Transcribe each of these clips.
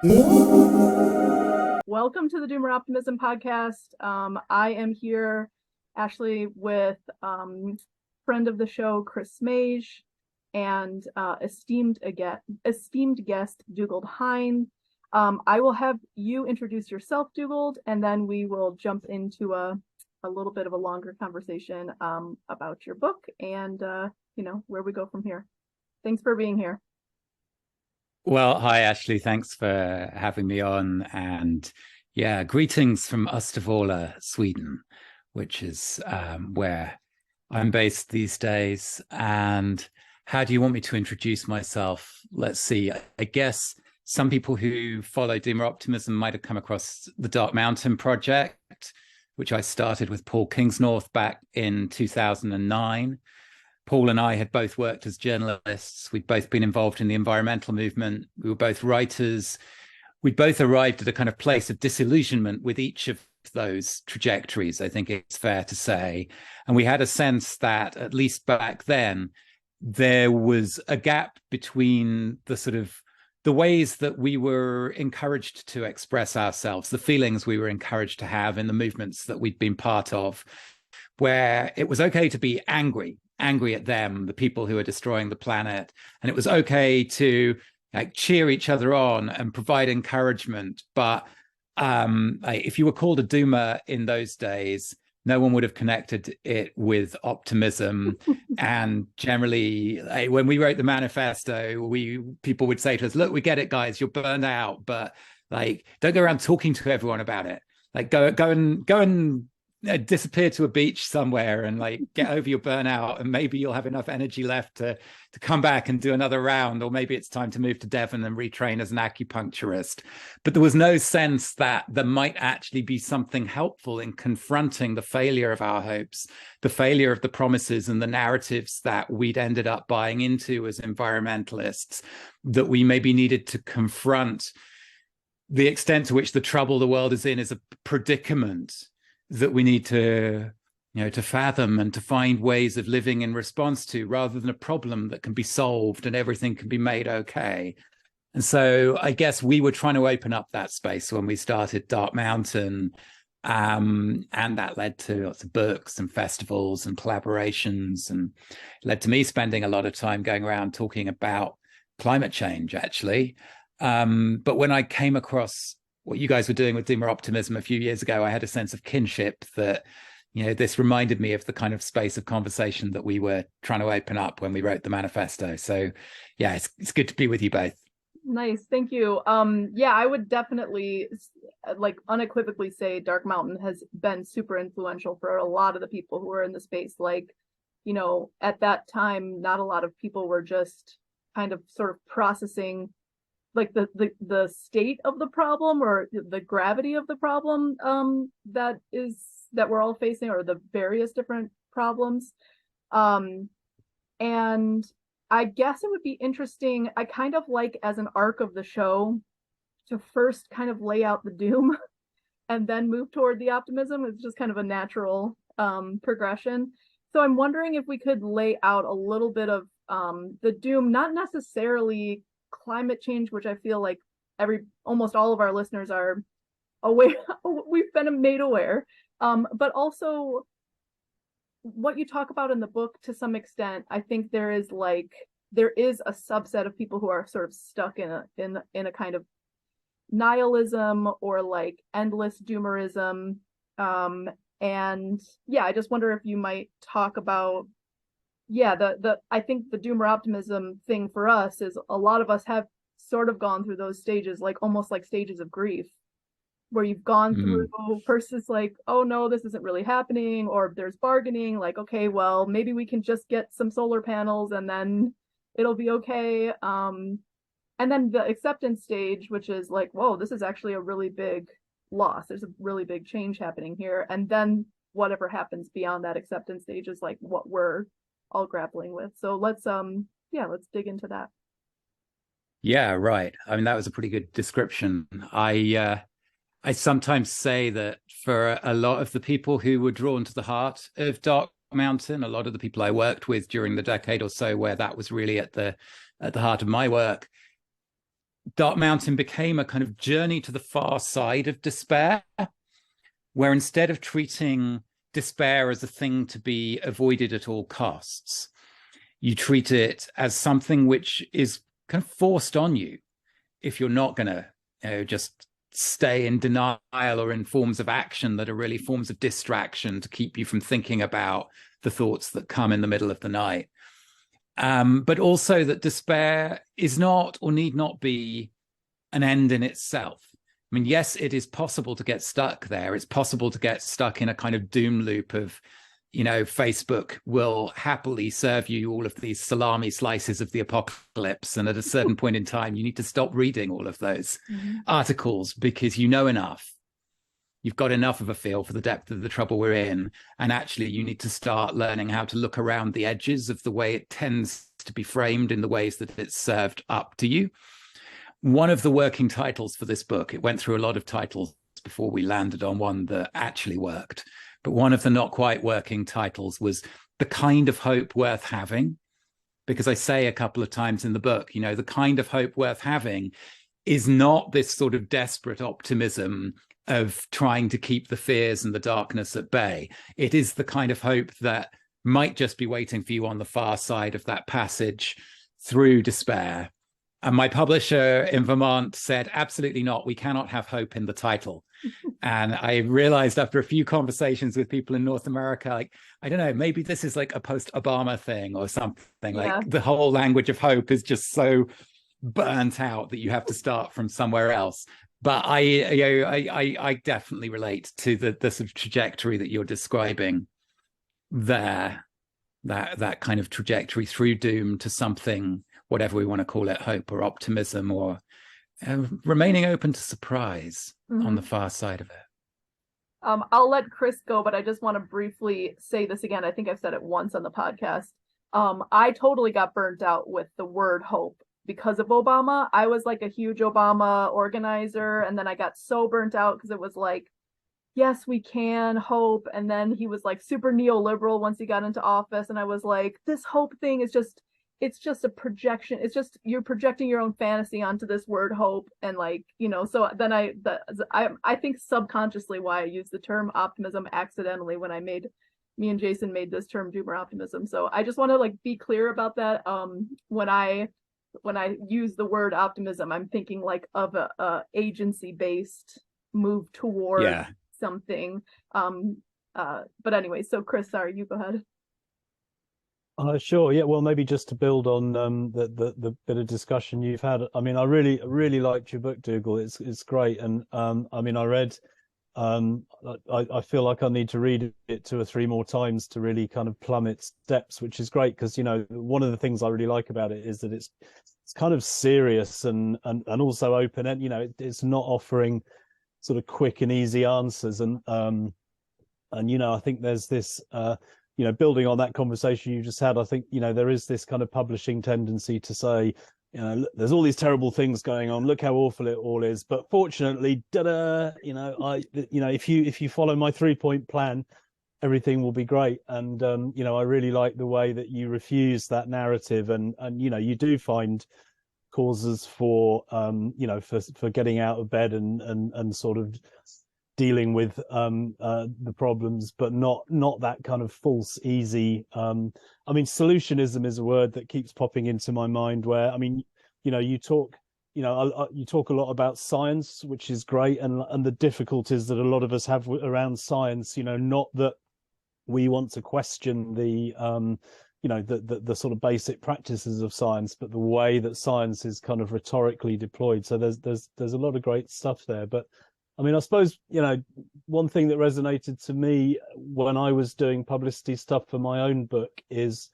Welcome to the Doomer Optimism podcast. I am here, Ashley, with friend of the show, Chris Smaje, and esteemed guest, Dougald Hine. I will have you introduce yourself, Dougald, and then we will jump into a little bit of a longer conversation about your book and where we go from here. Thanks for being here. Well, hi, Ashley. Thanks for having me on. And yeah, greetings from Östervåla, Sweden, which is where I'm based these days. And how do you want me to introduce myself? Let's see. I guess some people who follow Doomer Optimism might have come across the Dark Mountain project, which I started with Paul Kingsnorth back in 2009. Paul and I had both worked as journalists. We'd both been involved in the environmental movement. We were both writers. We'd both arrived at a kind of place of disillusionment with each of those trajectories, I think it's fair to say. And we had a sense that, at least back then, there was a gap between the ways that we were encouraged to express ourselves, the feelings we were encouraged to have in the movements that we'd been part of, where it was okay to be angry at them, the people who are destroying the planet. And it was okay to cheer each other on and provide encouragement. But if you were called a doomer in those days, no one would have connected it with optimism. And generally, when we wrote the manifesto, people would say to us, look, we get it, guys, you're burned out, but don't go around talking to everyone about it. Go and disappear to a beach somewhere and get over your burnout, and maybe you'll have enough energy left to come back and do another round, or maybe it's time to move to Devon and retrain as an acupuncturist. But there was no sense that there might actually be something helpful in confronting the failure of our hopes, the failure of the promises and the narratives that we'd ended up buying into as environmentalists, that we maybe needed to confront the extent to which the trouble the world is in is a predicament that we need to fathom and to find ways of living in response to, rather than a problem that can be solved and everything can be made okay. And so I guess we were trying to open up that space when we started Dark Mountain, and that led to lots of books and festivals and collaborations, and led to me spending a lot of time going around talking about climate change, actually. But when I came across what you guys were doing with Doomer Optimism a few years ago, I had a sense of kinship that, this reminded me of the kind of space of conversation that we were trying to open up when we wrote the manifesto. So yeah, it's good to be with you both. Nice, thank you. Yeah, I would definitely unequivocally say Dark Mountain has been super influential for a lot of the people who are in the space. At that time, not a lot of people were just kind of sort of processing the state of the problem or the gravity of the problem that we're all facing, or the various different problems. And I guess it would be interesting, I kind of like, as an arc of the show, to first kind of lay out the doom and then move toward the optimism. It's just kind of a natural progression. So I'm wondering if we could lay out a little bit of the doom, not necessarily climate change, which I feel like almost all of our listeners are aware, we've been made aware, but also what you talk about in the book. To some extent, I think there is a subset of people who are sort of stuck in a kind of nihilism or endless doomerism, and yeah, I just wonder if you might talk about, I think the doomer optimism thing for us is a lot of us have sort of gone through those stages, almost like stages of grief, where you've gone through first it's oh no, this isn't really happening, or there's bargaining, okay, well, maybe we can just get some solar panels and then it'll be okay. And then the acceptance stage, which is whoa, this is actually a really big loss. There's a really big change happening here. And then whatever happens beyond that acceptance stage is what we're all grappling with. So let's dig into that. Yeah, right. I mean, that was a pretty good description. I sometimes say that for a lot of the people who were drawn to the heart of Dark Mountain, a lot of the people I worked with during the decade or so where that was really at the heart of my work, Dark Mountain became a kind of journey to the far side of despair, where instead of treating despair as a thing to be avoided at all costs, you treat it as something which is kind of forced on you if you're not going to just stay in denial or in forms of action that are really forms of distraction to keep you from thinking about the thoughts that come in the middle of the night. But also that despair is not or need not be an end in itself. I mean, yes, it is possible to get stuck there. It's possible to get stuck in a kind of doom loop of, Facebook will happily serve you all of these salami slices of the apocalypse. And at a certain point in time, you need to stop reading all of those articles because you know enough. You've got enough of a feel for the depth of the trouble we're in. And actually, you need to start learning how to look around the edges of the way it tends to be framed in the ways that it's served up to you. One of the working titles for this book, it went through a lot of titles before we landed on one that actually worked. But one of the not quite working titles was The Kind of Hope Worth Having. Because I say a couple of times in the book, the kind of hope worth having is not this sort of desperate optimism of trying to keep the fears and the darkness at bay. It is the kind of hope that might just be waiting for you on the far side of that passage through despair. And my publisher in Vermont said, absolutely not. We cannot have hope in the title. And I realized after a few conversations with people in North America, like, I don't know, maybe this is like a post-Obama thing or something. Like the whole language of hope is just so burnt out that you have to start from somewhere else. But I definitely relate to the sort of trajectory that you're describing there, that kind of trajectory through doom to something, whatever we want to call it, hope or optimism or remaining open to surprise on the far side of it. I'll let Chris go, but I just want to briefly say this again. I think I've said it once on the podcast. I totally got burnt out with the word hope because of Obama. I was like a huge Obama organizer, and then I got so burnt out because it was like, yes, we can hope. And then he was like super neoliberal once he got into office. And I was like, this hope thing is just, it's just a projection. It's just, you're projecting your own fantasy onto this word hope. And like, so then I think subconsciously why I used the term optimism accidentally when me and Jason made this term doomer optimism. So I just want to like be clear about that. When I use the word optimism, I'm thinking like of a agency based move toward something. But anyway, so Chris, sorry, you go ahead. Sure. Yeah. Well, maybe just to build on the bit of discussion you've had. I mean, I really liked your book, Dougald. It's great, and I mean, I read. I feel like I need to read it 2 or 3 more times to really kind of plumb its depths, which is great because one of the things I really like about it is that it's kind of serious and also open, and it's not offering sort of quick and easy answers, and I think there's this. Building on that conversation you just had, I think, there is this kind of publishing tendency to say, there's all these terrible things going on. Look how awful it all is. But fortunately, if you follow my 3-point plan, everything will be great. And, I really like the way that you refuse that narrative. And you do find causes for getting out of bed and sort of dealing with the problems, but not that kind of false easy. I mean, solutionism is a word that keeps popping into my mind. Where I mean, you talk a lot about science, which is great, and the difficulties that a lot of us have around science. Not that we want to question the sort of basic practices of science, but the way that science is kind of rhetorically deployed. So there's a lot of great stuff there, but. I mean, I suppose, one thing that resonated to me when I was doing publicity stuff for my own book is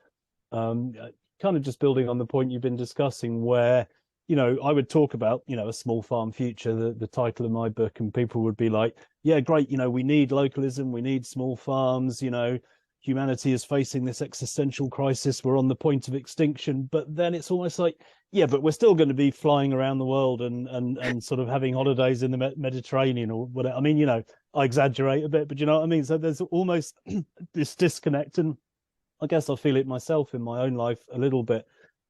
kind of just building on the point you've been discussing where, I would talk about, a small farm future, the title of my book, and people would be like, yeah, great. We need localism. We need small farms. Humanity is facing this existential crisis. We're on the point of extinction. But then it's almost like, yeah, but we're still going to be flying around the world and sort of having holidays in the Mediterranean or whatever. I mean, I exaggerate a bit, but you know what I mean? So there's almost this disconnect. And I guess I feel it myself in my own life a little bit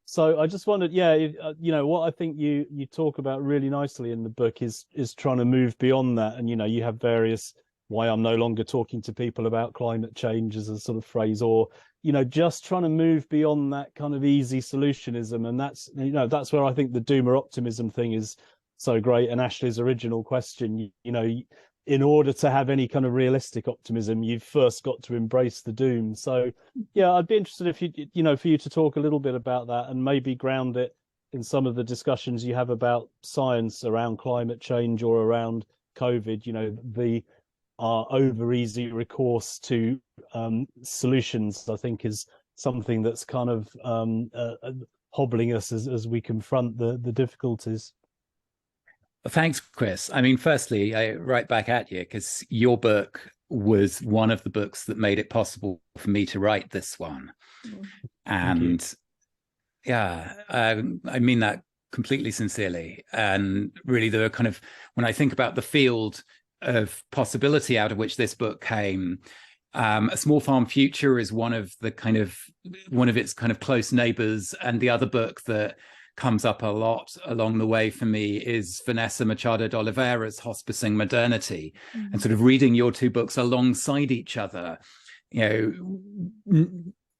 So I just wondered, yeah, you know, what I think you talk about really nicely in the book is trying to move beyond that. And, you know, you have various why I'm no longer talking to people about climate change as a sort of phrase, or, you know, just trying to move beyond that kind of easy solutionism. And that's, you know, that's where I think the doom or optimism thing is so great. And Ashley's original question, you know, in order to have any kind of realistic optimism, you've first got to embrace the doom. So, yeah, I'd be interested if you know, for you to talk a little bit about that and maybe ground it in some of the discussions you have about science around climate change or around COVID. You know, the our over easy recourse to solutions, I think, is something that's kind of hobbling us as we confront the difficulties. Thanks, Chris. I mean, firstly, right back at you, because your book was one of the books that made it possible for me to write this one. And yeah, I mean that completely sincerely. And really, there are kind of, when I think about the field of possibility out of which this book came, A Small Farm Future is one of its kind of close neighbors. And the other book that comes up a lot along the way for me is Vanessa Machado de Oliveira's Hospicing Modernity. And sort of reading your two books alongside each other, you know,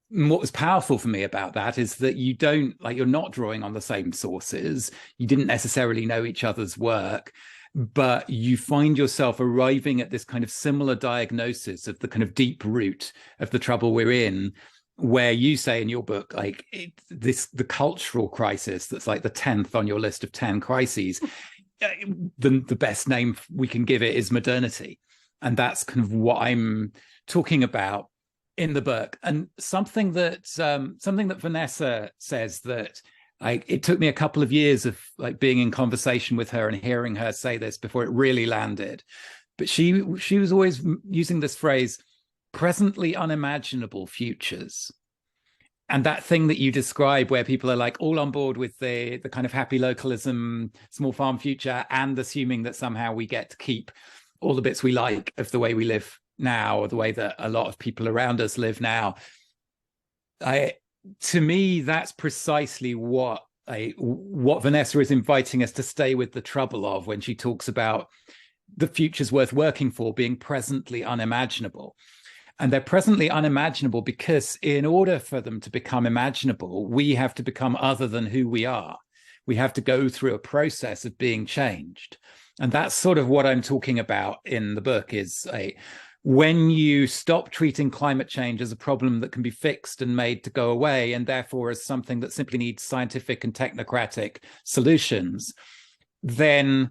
what was powerful for me about that is that you're not drawing on the same sources. You didn't necessarily know each other's work, but you find yourself arriving at this kind of similar diagnosis of the kind of deep root of the trouble we're in, where you say in your book, like the cultural crisis that's like the 10th on your list of 10 crises, the best name we can give it is modernity. And that's kind of what I'm talking about in the book. And something that Vanessa says that, like, it took me a couple of years of like being in conversation with her and hearing her say this before it really landed. But she was always using this phrase, presently unimaginable futures. And that thing that you describe where people are like all on board with the kind of happy localism, small farm future, and assuming that somehow we get to keep all the bits we like of the way we live now, or the way that a lot of people around us live now. To me, that's precisely what Vanessa is inviting us to stay with the trouble of when she talks about the futures worth working for being presently unimaginable. And they're presently unimaginable because in order for them to become imaginable, we have to become other than who we are. We have to go through a process of being changed. And that's sort of what I'm talking about in the book is when you stop treating climate change as a problem that can be fixed and made to go away, and therefore as something that simply needs scientific and technocratic solutions, then,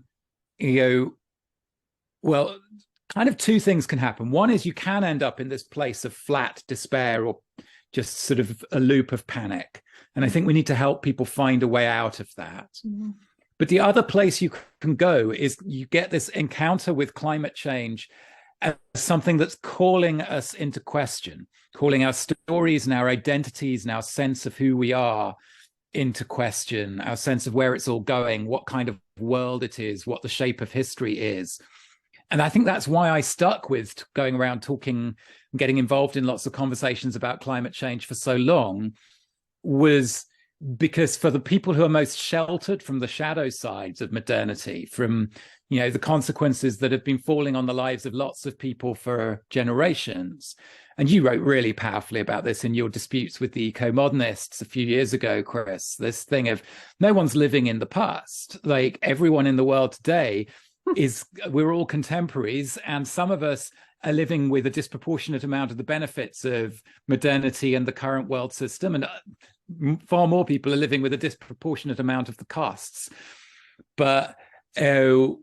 well, kind of two things can happen. One is you can end up in this place of flat despair or just sort of a loop of panic. And I think we need to help people find a way out of that. Mm-hmm. But the other place you can go is you get this encounter with climate change as something that's calling us into question, calling our stories and our identities and our sense of who we are into question, our sense of where it's all going, what kind of world it is, what the shape of history is. And I think that's why I stuck with going around talking and getting involved in lots of conversations about climate change for so long, was because for the people who are most sheltered from the shadow sides of modernity, from the consequences that have been falling on the lives of lots of people for generations. And you wrote really powerfully about this in your disputes with the eco-modernists a few years ago, Chris, this thing of no one's living in the past. Like everyone in the world today we're all contemporaries, and some of us are living with a disproportionate amount of the benefits of modernity and the current world system, and far more people are living with a disproportionate amount of the costs. But for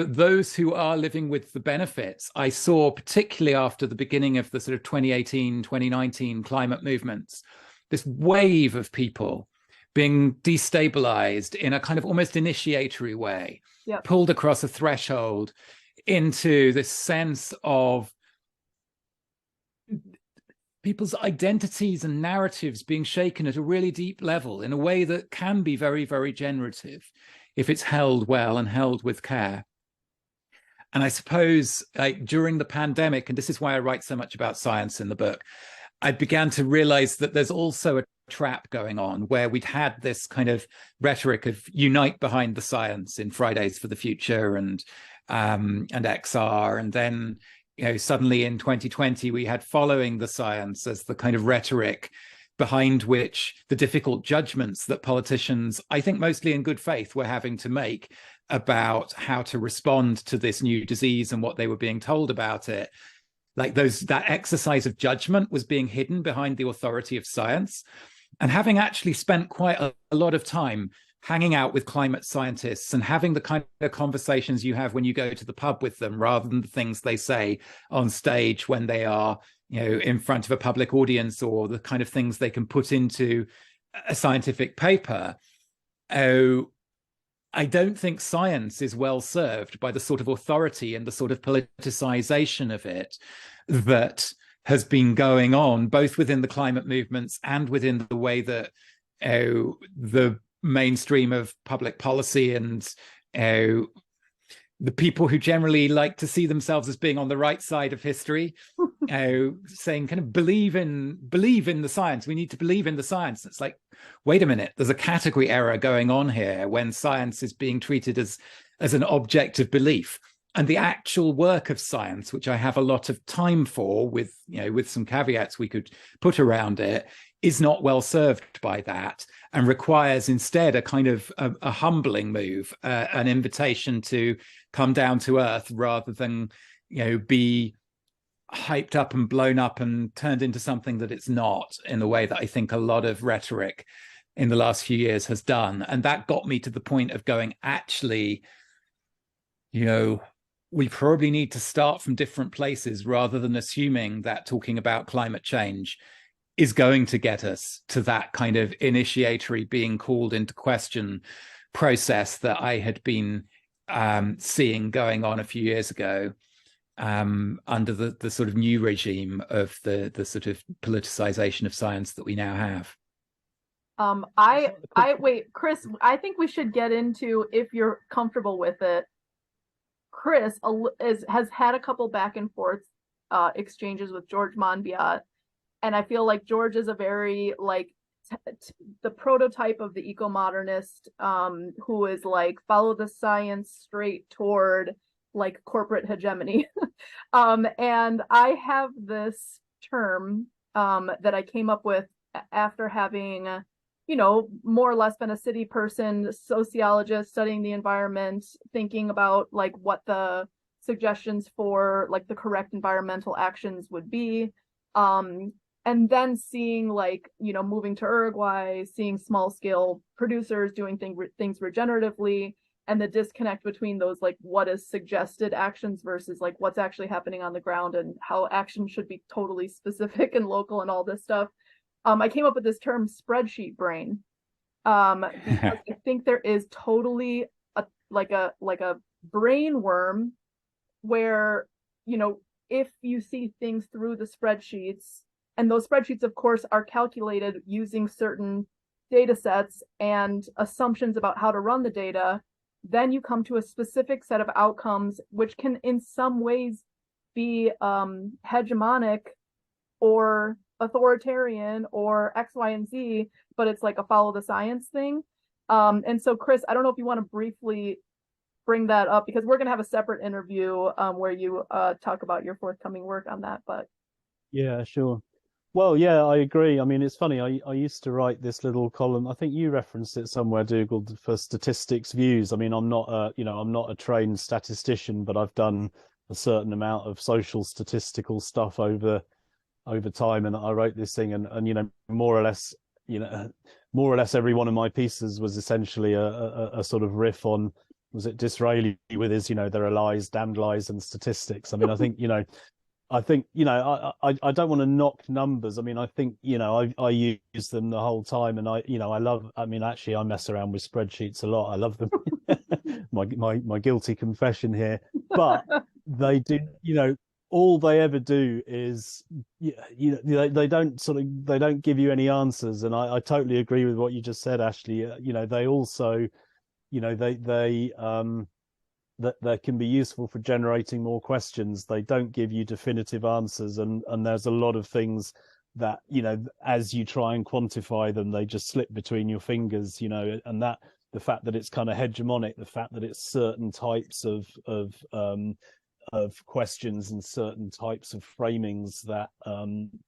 those who are living with the benefits, I saw, particularly after the beginning of the sort of 2018, 2019 climate movements, this wave of people being destabilized in a kind of almost initiatory way, pulled across a threshold into this sense of people's identities and narratives being shaken at a really deep level in a way that can be very, very generative if it's held well and held with care. And I suppose during the pandemic, and this is why I write so much about science in the book, I began to realize that there's also a trap going on where we'd had this kind of rhetoric of unite behind the science in Fridays for the Future and XR, and then suddenly in 2020 we had following the science as the kind of rhetoric behind which the difficult judgments that politicians, I think mostly in good faith, were having to make about how to respond to this new disease and what they were being told about it. Like that exercise of judgment was being hidden behind the authority of science. And having actually spent quite a lot of time hanging out with climate scientists and having the kind of conversations you have when you go to the pub with them, rather than the things they say on stage when they are, in front of a public audience, or the kind of things they can put into a scientific paper. I don't think science is well served by the sort of authority and the sort of politicization of it that has been going on, both within the climate movements and within the way that the mainstream of public policy and the people who generally like to see themselves as being on the right side of history, saying kind of believe in the science. We need to believe in the science. It's like, wait a minute, there's a category error going on here when science is being treated as an object of belief. And the actual work of science, which I have a lot of time for, with some caveats we could put around it, is not well served by that, and requires instead a kind of a humbling move, an invitation to come down to earth rather than be hyped up and blown up and turned into something that it's not, in the way that I think a lot of rhetoric in the last few years has done. And that got me to the point of going, actually, we probably need to start from different places, rather than assuming that talking about climate change is going to get us to that kind of initiatory being called into question process that I had been seeing going on a few years ago, under the sort of new regime of the sort of politicization of science that we now have. Wait, Chris, I think we should get into, if you're comfortable with it. Chris has had a couple back and forth exchanges with George Monbiot, and I feel like George is a very the prototype of the eco-modernist, who is like, follow the science straight toward corporate hegemony. And I have this term that I came up with after having more or less been a city person, sociologist, studying the environment, thinking about what the suggestions for the correct environmental actions would be. And then seeing moving to Uruguay, seeing small scale producers doing things regeneratively, and the disconnect between those, what is suggested actions versus what's actually happening on the ground, and how action should be totally specific and local and all this stuff. I came up with this term, spreadsheet brain, because I think there is totally a brain worm where, if you see things through the spreadsheets, and those spreadsheets, of course, are calculated using certain data sets and assumptions about how to run the data, then you come to a specific set of outcomes, which can in some ways be hegemonic or authoritarian or X, Y, and Z, but it's like a follow the science thing. And so, Chris, I don't know if you want to briefly bring that up, because we're going to have a separate interview where you talk about your forthcoming work on that. But yeah, sure. Well, yeah, I agree. I mean, it's funny. I used to write this little column. I think you referenced it somewhere, Dougald, for Statistics Views. I mean, I'm not a trained statistician, but I've done a certain amount of social statistical stuff over time, and I wrote this thing, and more or less every one of my pieces was essentially a sort of riff on, was it Disraeli with his there are lies, damned lies, and statistics. I mean, I think I don't want to knock numbers. I mean, I think I use them the whole time, and I love. I mean, actually, I mess around with spreadsheets a lot. I love them. my guilty confession here, but they do. All they ever do is they don't give you any answers, and I totally agree with what you just said, Ashley. They also that can be useful for generating more questions. They don't give you definitive answers, and there's a lot of things that, you know, as you try and quantify them, they just slip between your fingers, you know, and that the fact that it's kind of hegemonic, the fact that it's certain types of questions and certain types of framings that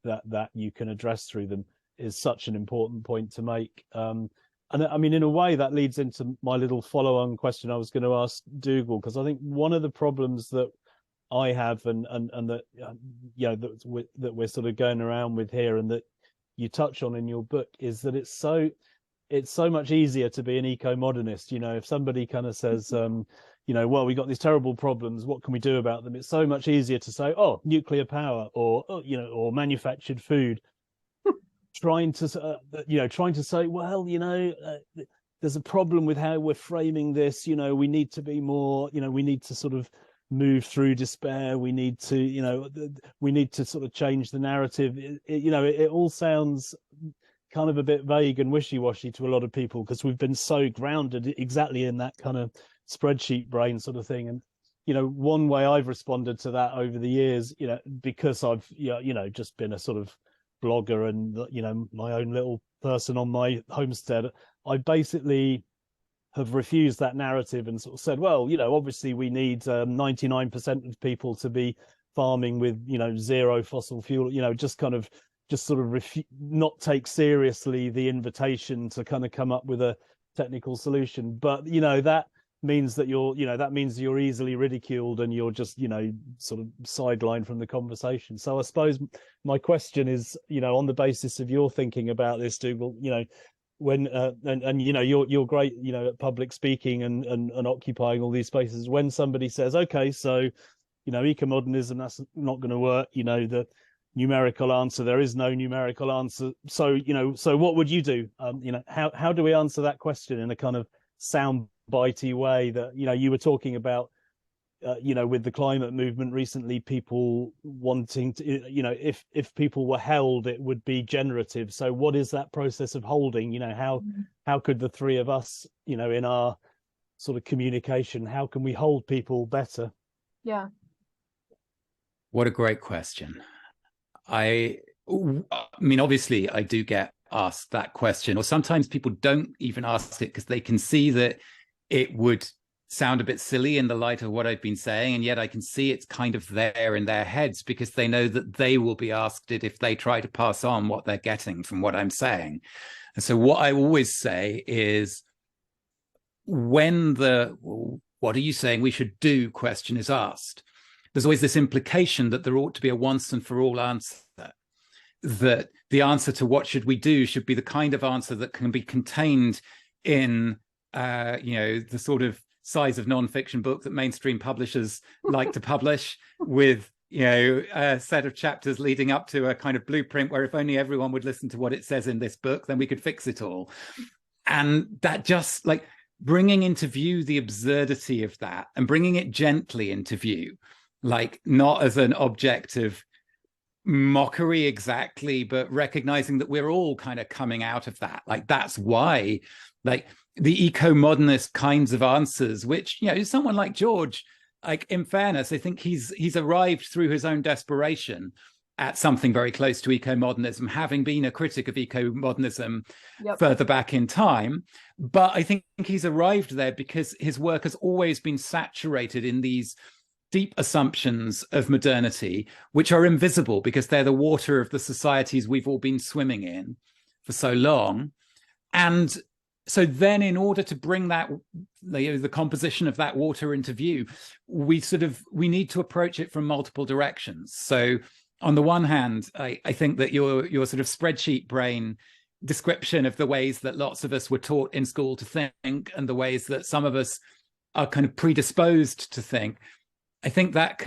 that you can address through them is such an important point to make. And I mean, in a way, that leads into my little follow-on question I was going to ask Dougald, because I think one of the problems that I have and that you know that we're sort of going around with here, and that you touch on in your book, is that it's so much easier to be an eco-modernist. You know, if somebody kind of says, you know, well, we got these terrible problems, what can we do about them? It's so much easier to say, oh, nuclear power, or you know, or manufactured food. trying to say, well, you know, there's a problem with how we're framing this. You know, we need to be more, you know, we need to sort of move through despair. We need to, you know, we need to sort of change the narrative. You know, it all sounds kind of a bit vague and wishy-washy to a lot of people, because we've been so grounded exactly in that kind of spreadsheet brain sort of thing. And, you know, one way I've responded to that over the years, you know, because I've, you know, just been a sort of blogger and, you know, my own little person on my homestead, I basically have refused that narrative and sort of said, well, you know, obviously we need 99% of people to be farming with, you know, zero fossil fuel, you know, just sort of not take seriously the invitation to kind of come up with a technical solution. But, you know, that means that you're easily ridiculed, and you're just, you know, sort of sidelined from the conversation. So I suppose my question is, you know, on the basis of your thinking about this, Dougald, you know, when and you know, you're great, you know, at public speaking and occupying all these spaces. When somebody says, okay, so, you know, eco-modernism, that's not going to work, you know, the numerical answer, there is no numerical answer. So, you know, so what would you do? You know, how do we answer that question in a kind of sound bitey way that, you know, you were talking about, you know, with the climate movement recently, people wanting to, you know, if people were held, it would be generative. So what is that process of holding? You know, how could the three of us, you know, in our sort of communication, how can we hold people better? Yeah. What a great question. I mean, obviously, I do get asked that question, or sometimes people don't even ask it because they can see that it would sound a bit silly in the light of what I've been saying, and yet I can see it's kind of there in their heads because they know that they will be asked it if they try to pass on what they're getting from what I'm saying. And so what I always say is, when the "what are you saying we should do" question is asked, there's always this implication that there ought to be a once and for all answer, that the answer to what should we do should be the kind of answer that can be contained in, you know, the sort of size of nonfiction book that mainstream publishers like to publish, with, you know, a set of chapters leading up to a kind of blueprint where if only everyone would listen to what it says in this book, then we could fix it all. And that just, like, bringing into view the absurdity of that and bringing it gently into view, like not as an object of mockery exactly, but recognizing that we're all kind of coming out of that. Like, that's why, like, the eco-modernist kinds of answers, which, you know, someone like George, like, in fairness, I think he's arrived through his own desperation at something very close to eco-modernism, having been a critic of eco-modernism further back in time. But I think he's arrived there because his work has always been saturated in these deep assumptions of modernity, which are invisible because they're the water of the societies we've all been swimming in for so long. And so then, in order to bring that, you know, the composition of that water into view, we need to approach it from multiple directions. So on the one hand, I think that your sort of spreadsheet brain description of the ways that lots of us were taught in school to think, and the ways that some of us are kind of predisposed to think, I think that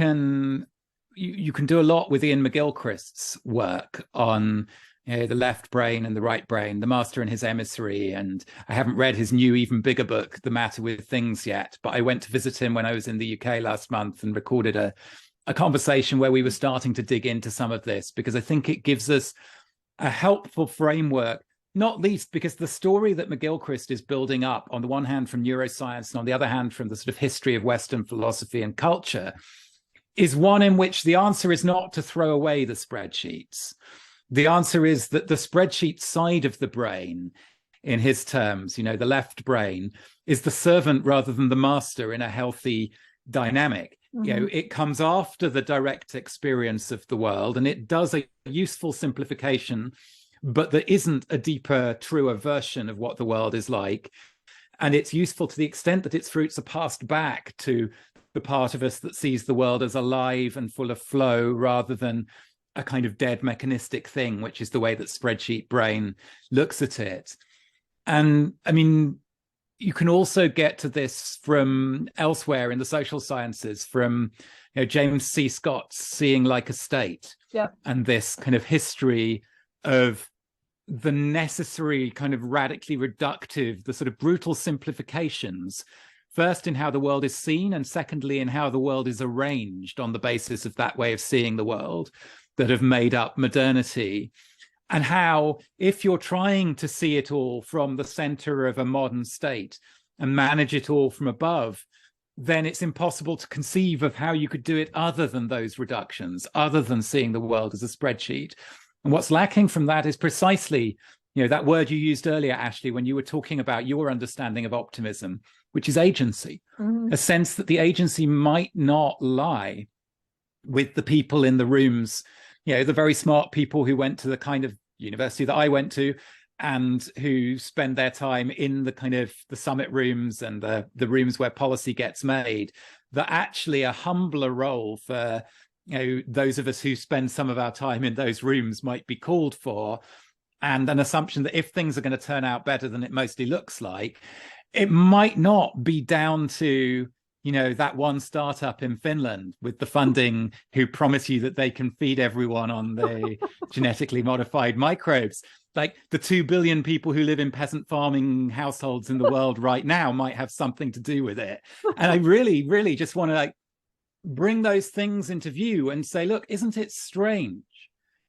you can do a lot with Ian McGilchrist's work on, you know, the left brain and the right brain, the master and his emissary. And I haven't read his new, even bigger book, The Matter with Things, yet, but I went to visit him when I was in the UK last month and recorded a conversation where we were starting to dig into some of this, because I think it gives us a helpful framework, not least because the story that McGilchrist is building up, on the one hand from neuroscience and on the other hand from the sort of history of Western philosophy and culture, is one in which the answer is not to throw away the spreadsheets, the answer is that the spreadsheet side of the brain, in his terms, the left brain, is the servant rather than the master in a healthy dynamic. It comes after the direct experience of the world, and it does a useful simplification, but there isn't a deeper, truer version of what the world is like. And it's useful to the extent that its fruits are passed back to the part of us that sees the world as alive and full of flow rather than a kind of dead mechanistic thing, which is the way that Spreadsheet Brain looks at it. And I mean, you can also get to this from elsewhere in the social sciences, from James C. Scott's Seeing Like a State, and this kind of history of the necessary kind of radically reductive, the sort of brutal simplifications, first in how the world is seen, and secondly in how the world is arranged on the basis of that way of seeing the world, that have made up modernity. And how, if you're trying to see it all from the center of a modern state and manage it all from above, then it's impossible to conceive of how you could do it other than those reductions, other than seeing the world as a spreadsheet. And what's lacking from that is precisely, that word you used earlier, Ashley, when you were talking about your understanding of optimism, which is agency, a sense that the agency might not lie with the people in the rooms, the very smart people who went to the kind of university that I went to and who spend their time in the kind of the summit rooms and the rooms where policy gets made, that actually a humbler role for those of us who spend some of our time in those rooms might be called for, and an assumption that if things are going to turn out better than it mostly looks like, it might not be down to that one startup in Finland with the funding who promise you that they can feed everyone on the genetically modified microbes. Like the 2 billion people who live in peasant farming households in the world right now might have something to do with it. And I really, really just want to bring those things into view and say, look, isn't it strange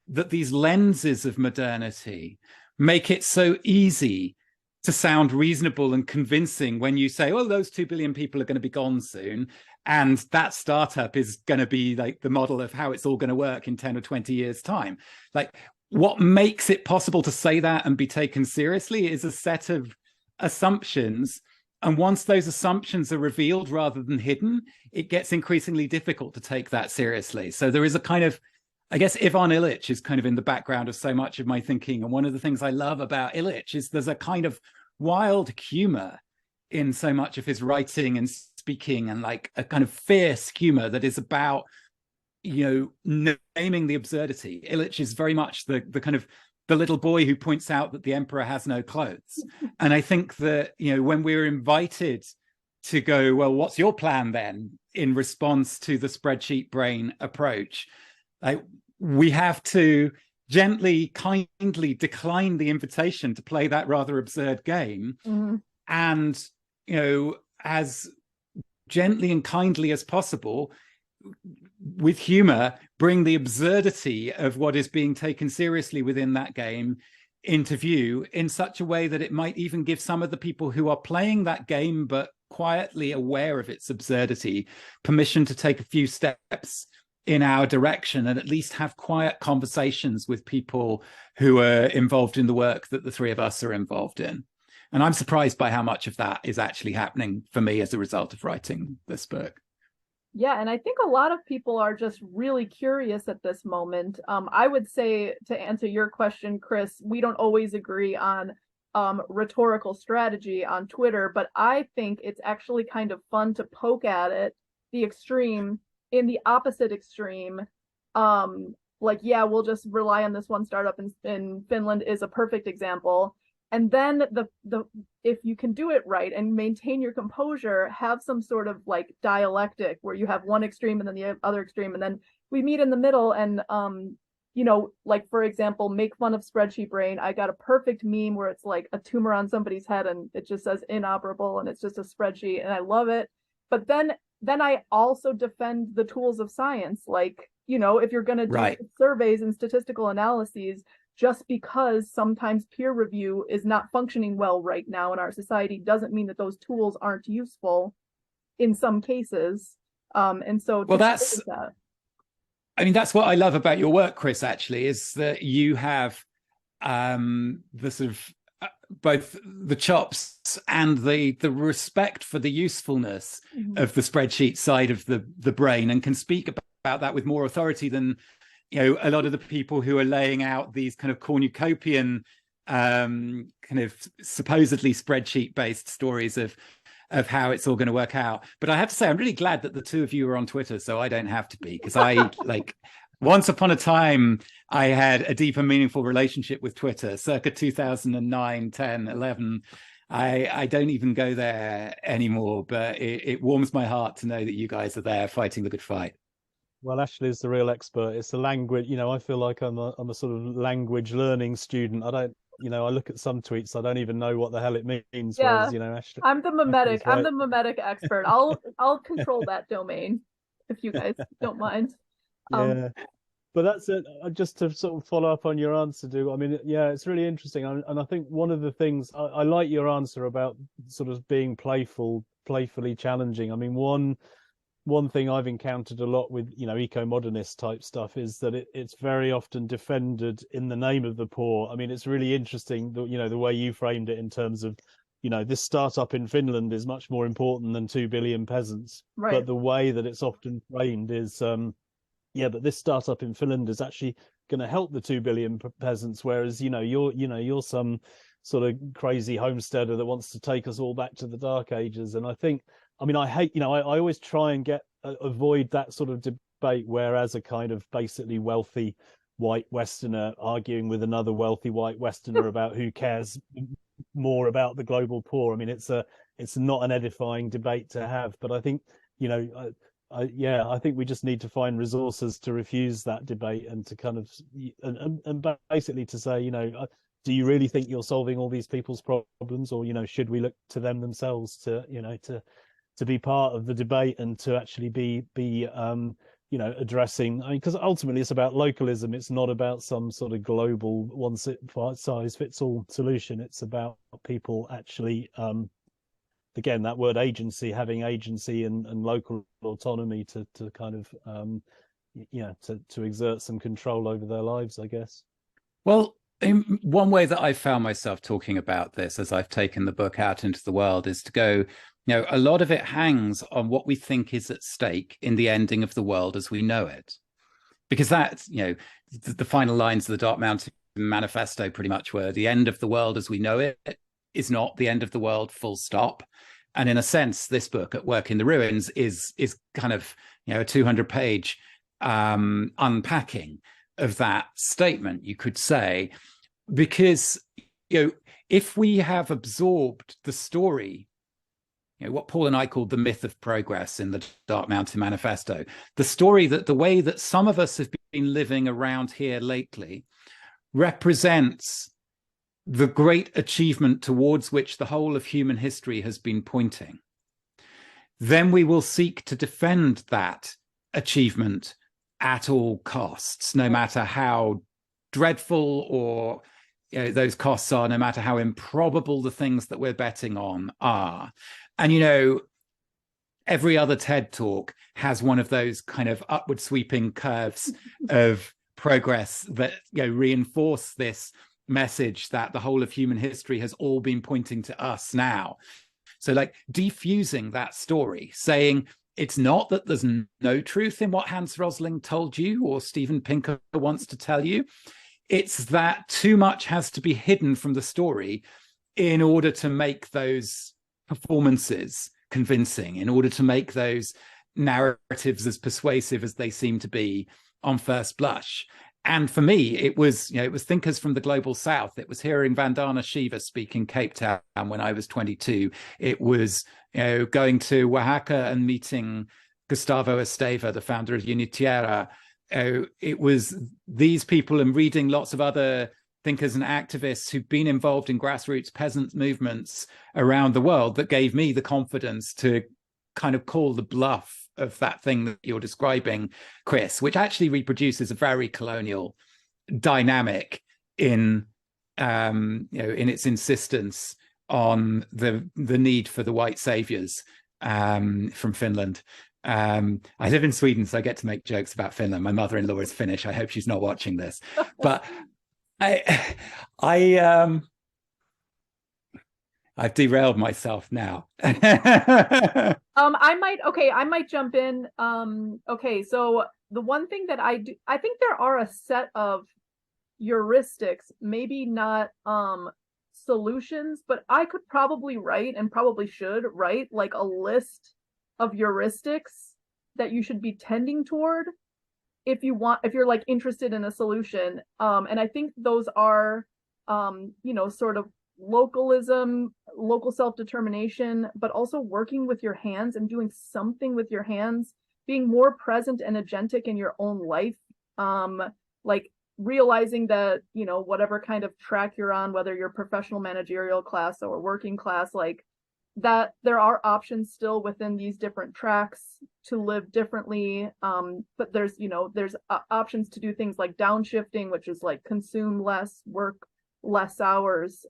that these lenses of modernity make it so easy to sound reasonable and convincing when you say, oh, those 2 billion people are going to be gone soon, and that startup is going to be like the model of how it's all going to work in 10 or 20 years' time. Like, what makes it possible to say that and be taken seriously is a set of assumptions. And once those assumptions are revealed rather than hidden, it gets increasingly difficult to take that seriously. So there is a kind of, I guess Ivan Illich is kind of in the background of so much of my thinking. And one of the things I love about Illich is there's a kind of wild humor in so much of his writing and speaking, and like a kind of fierce humor that is about, naming the absurdity. Illich is very much the kind of the little boy who points out that the emperor has no clothes. And I think that, when we're invited to go, well, what's your plan then in response to the Spreadsheet Brain approach? We have to gently, kindly decline the invitation to play that rather absurd game. And, as gently and kindly as possible, with humor, bring the absurdity of what is being taken seriously within that game into view in such a way that it might even give some of the people who are playing that game but quietly aware of its absurdity permission to take a few steps in our direction and at least have quiet conversations with people who are involved in the work that the three of us are involved in. And I'm surprised by how much of that is actually happening for me as a result of writing this book. Yeah, and I think a lot of people are just really curious at this moment. I would say, to answer your question, Chris, we don't always agree on rhetorical strategy on Twitter, but I think it's actually kind of fun to poke at it, the extreme, in the opposite extreme. We'll just rely on this one startup in Finland is a perfect example. And then the if you can do it right and maintain your composure, have some sort of like dialectic where you have one extreme and then the other extreme, and then we meet in the middle and for example, make fun of Spreadsheet Brain. I got a perfect meme where it's like a tumor on somebody's head and it just says inoperable and it's just a spreadsheet, and I love it. But then I also defend the tools of science. If you're going to do surveys and statistical analyses, just because sometimes peer review is not functioning well right now in our society doesn't mean that those tools aren't useful in some cases. And so well, that's I mean, that's what I love about your work, Chris, actually, is that you have the sort of both the chops and the respect for the usefulness of the spreadsheet side of the brain, and can speak about that with more authority than, you know, a lot of the people who are laying out these kind of cornucopian kind of supposedly spreadsheet based stories of how it's all going to work out. But I have to say, I'm really glad that the two of you are on Twitter, so I don't have to be, because I like once upon a time I had a deep and meaningful relationship with Twitter circa 2009, 10, 11. I don't even go there anymore, but it warms my heart to know that you guys are there fighting the good fight. Well, Ashley is the real expert. It's the language, you know, I feel like I'm a sort of language learning student. I don't, you know, I look at some tweets, I don't even know what the hell it means. Yeah, whereas, you know, Ashley, I'm the mimetic. right. I'm the mimetic expert. I'll control that domain if you guys don't mind. Yeah. But that's it. Just to sort of follow up on your answer, I mean, yeah, it's really interesting. And I think one of the things I like your answer about sort of being playfully challenging. I mean, one thing I've encountered a lot with, you know, eco-modernist type stuff is that it's very often defended in the name of the poor. I mean, it's really interesting that, you know, the way you framed it in terms of, you know, this startup in Finland is much more important than 2 billion peasants. Right. But the way that it's often framed is, yeah, but this startup in Finland is actually going to help the 2 billion peasants, whereas, you know, you're some sort of crazy homesteader that wants to take us all back to the dark ages. And I think, I mean, I hate, you know, I always try and avoid that sort of debate, whereas a kind of basically wealthy white Westerner arguing with another wealthy white Westerner about who cares more about the global poor. I mean, it's not an edifying debate to have, but I think, you know, I think we just need to find resources to refuse that debate and to kind of and basically to say, you know, do you really think you're solving all these people's problems, or, you know, should we look to them themselves to, you know, to be part of the debate and to actually be you know, addressing, I mean, because ultimately it's about localism. It's not about some sort of global one size fits all solution. It's about people actually again, that word agency, having agency and local autonomy to kind of yeah, to exert some control over their lives, I guess. Well, in one way that I've found myself talking about this as I've taken the book out into the world is to go, you know, a lot of it hangs on what we think is at stake in the ending of the world as we know it. Because that's, you know, the final lines of the Dark Mountain Manifesto pretty much were the end of the world as we know it is not the end of the world, full stop. And in a sense, this book, At Work in the Ruins, is kind of, you know, a 200-page unpacking of that statement, you could say, because, you know, if we have absorbed the story, you know, what Paul and I called the myth of progress in the Dark Mountain Manifesto, the story that the way that some of us have been living around here lately represents the great achievement towards which the whole of human history has been pointing, then we will seek to defend that achievement at all costs, no matter how dreadful or, you know, those costs are, no matter how improbable the things that we're betting on are. And, you know, every other TED talk has one of those kind of upward sweeping curves of progress that, you know, reinforce this message that the whole of human history has all been pointing to us now. So, like, defusing that story, saying it's not that there's no truth in what Hans Rosling told you or Steven Pinker wants to tell you. It's that too much has to be hidden from the story in order to make those performances convincing, in order to make those narratives as persuasive as they seem to be on first blush. And for me, it was, you know, it was thinkers from the global south. It was hearing Vandana Shiva speak in Cape Town when I was 22. It was, you know, going to Oaxaca and meeting Gustavo Esteva, the founder of Unitera. It was these people and reading lots of other thinkers and activists who've been involved in grassroots peasant movements around the world that gave me the confidence to kind of call the bluff of that thing that you're describing, Chris, which actually reproduces a very colonial dynamic in, you know, in its insistence on the need for the white saviors from Finland. I live in Sweden, so I get to make jokes about Finland. My mother-in-law is Finnish. I hope she's not watching this. But I've derailed myself now. I might jump in. Okay, so the one thing that I do, I think there are a set of heuristics, maybe not solutions, but I could probably write, and probably should write, like a list of heuristics that you should be tending toward if you're like interested in a solution. And I think those are sort of localism, local self-determination, but also working with your hands and doing something with your hands, being more present and agentic in your own life. Like realizing that, whatever kind of track you're on, whether you're professional managerial class or working class, like that there are options still within these different tracks to live differently. But there's options to do things like downshifting, which is like consume less, work less hours,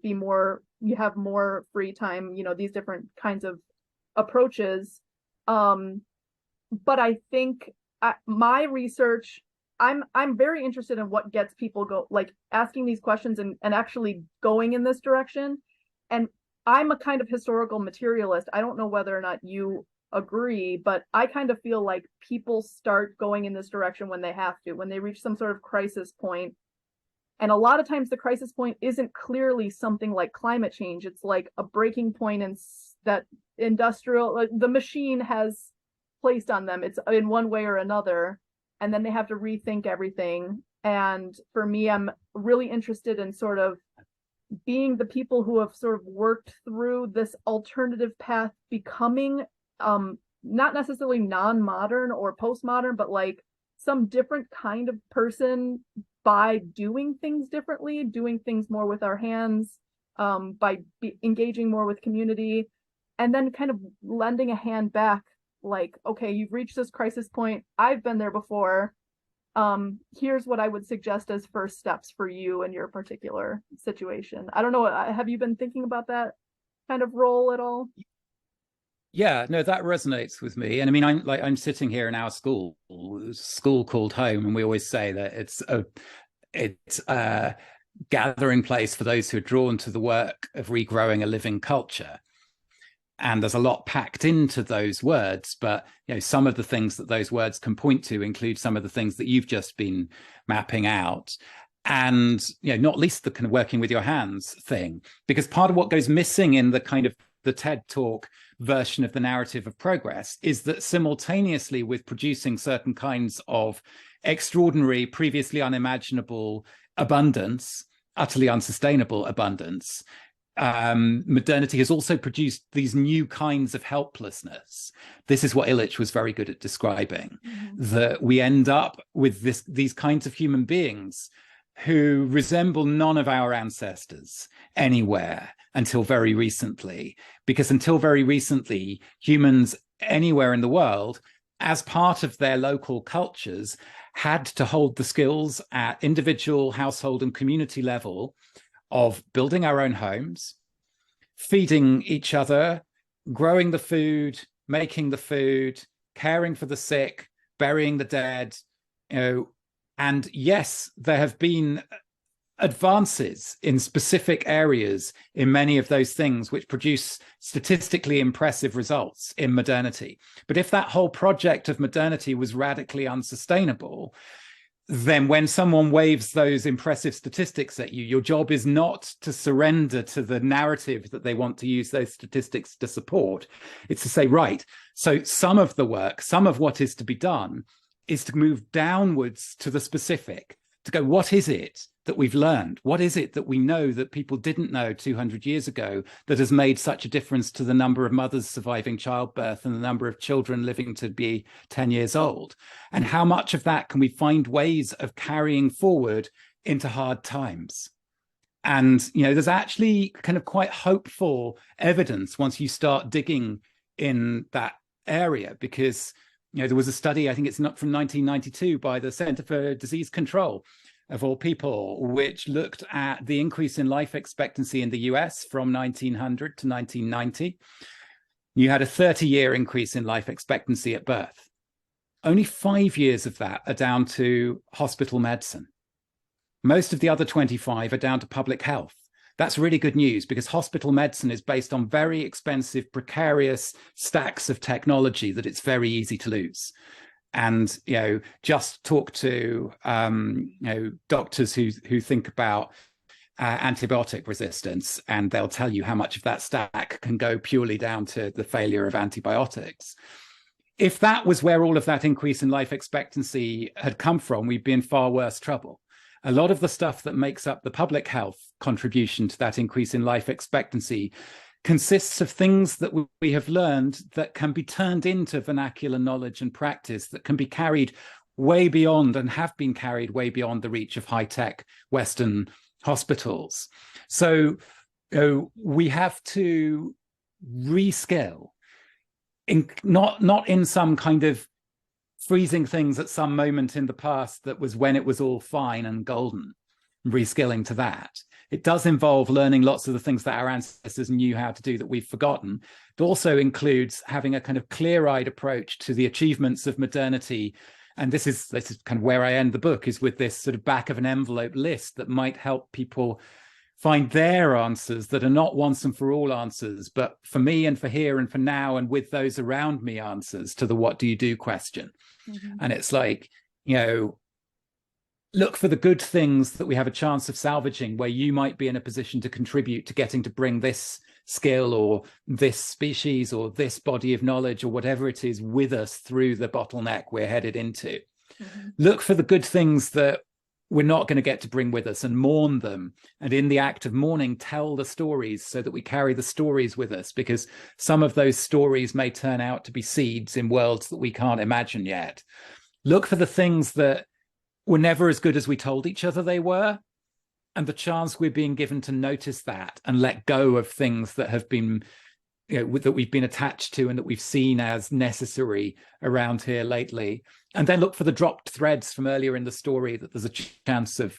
you have more free time, these different kinds of approaches. But I think my research, I'm very interested in what gets people asking these questions and actually going in this direction. And I'm a kind of historical materialist. I don't know whether or not you agree, but I kind of feel like people start going in this direction when they have to, when they reach some sort of crisis point. And a lot of times the crisis point isn't clearly something like climate change. It's like a breaking point in that the machine has placed on them. It's in one way or another. And then they have to rethink everything. And for me, I'm really interested in sort of being the people who have sort of worked through this alternative path, becoming not necessarily non-modern or postmodern, but like some different kind of person by doing things differently, doing things more with our hands, by engaging more with community, and then kind of lending a hand back. Like, okay, you've reached this crisis point. I've been there before. Here's what I would suggest as first steps for you in your particular situation. I don't know. Have you been thinking about that kind of role at all? Yeah, no, that resonates with me. And I mean, I'm sitting here in our school called home, and we always say that it's a gathering place for those who are drawn to the work of regrowing a living culture. And there's a lot packed into those words, but some of the things that those words can point to include some of the things that you've just been mapping out. And not least the kind of working with your hands thing, because part of what goes missing in the kind of the TED Talk version of the narrative of progress is that simultaneously with producing certain kinds of extraordinary, previously unimaginable abundance, utterly unsustainable abundance, modernity has also produced these new kinds of helplessness. This is what Illich was very good at describing, that we end up with these kinds of human beings who resemble none of our ancestors anywhere until very recently, because until very recently, humans anywhere in the world, as part of their local cultures, had to hold the skills at individual, household, and community level of building our own homes, feeding each other, growing the food, making the food, caring for the sick, burying the dead. And yes, there have been advances in specific areas in many of those things which produce statistically impressive results in modernity. But if that whole project of modernity was radically unsustainable, then when someone waves those impressive statistics at you, your job is not to surrender to the narrative that they want to use those statistics to support. It's to say, right, so some of the work, some of what is to be done is to move downwards to the specific, to go, what is it that we've learned? What is it that we know that people didn't know 200 years ago that has made such a difference to the number of mothers surviving childbirth and the number of children living to be 10 years old? And how much of that can we find ways of carrying forward into hard times? And, there's actually kind of quite hopeful evidence once you start digging in that area, because, there was a study, I think it's not from 1992, by the Center for Disease Control, of all people, which looked at the increase in life expectancy in the US from 1900 to 1990. You had a 30-year increase in life expectancy at birth. Only 5 years of that are down to hospital medicine. Most of the other 25 are down to public health. That's really good news, because hospital medicine is based on very expensive, precarious stacks of technology that it's very easy to lose. And, you know, just talk to, doctors who think about antibiotic resistance, and they'll tell you how much of that stack can go purely down to the failure of antibiotics. If that was where all of that increase in life expectancy had come from, we'd be in far worse trouble. A lot of the stuff that makes up the public health contribution to that increase in life expectancy consists of things that we have learned that can be turned into vernacular knowledge and practice that can be carried way beyond, and have been carried way beyond, the reach of high-tech Western hospitals. So we have to reskill, not in some kind of freezing things at some moment in the past that was when it was all fine and golden, reskilling to that. It does involve learning lots of the things that our ancestors knew how to do that we've forgotten. It also includes having a kind of clear-eyed approach to the achievements of modernity. And this is kind of where I end the book, is with this sort of back of an envelope list that might help people find their answers that are not once and for all answers, but for me and for here and for now and with those around me answers to the what do you do question. Mm-hmm. And it's like, you know, look for the good things that we have a chance of salvaging, where you might be in a position to contribute to getting to bring this skill or this species or this body of knowledge or whatever it is with us through the bottleneck we're headed into. Mm-hmm. Look for the good things that we're not going to get to bring with us and mourn them. And in the act of mourning, tell the stories so that we carry the stories with us, because some of those stories may turn out to be seeds in worlds that we can't imagine yet. Look for the things that were never as good as we told each other they were, and the chance we're being given to notice that and let go of things that have been, you know, that we've been attached to and that we've seen as necessary around here lately. And then look for the dropped threads from earlier in the story that there's a chance of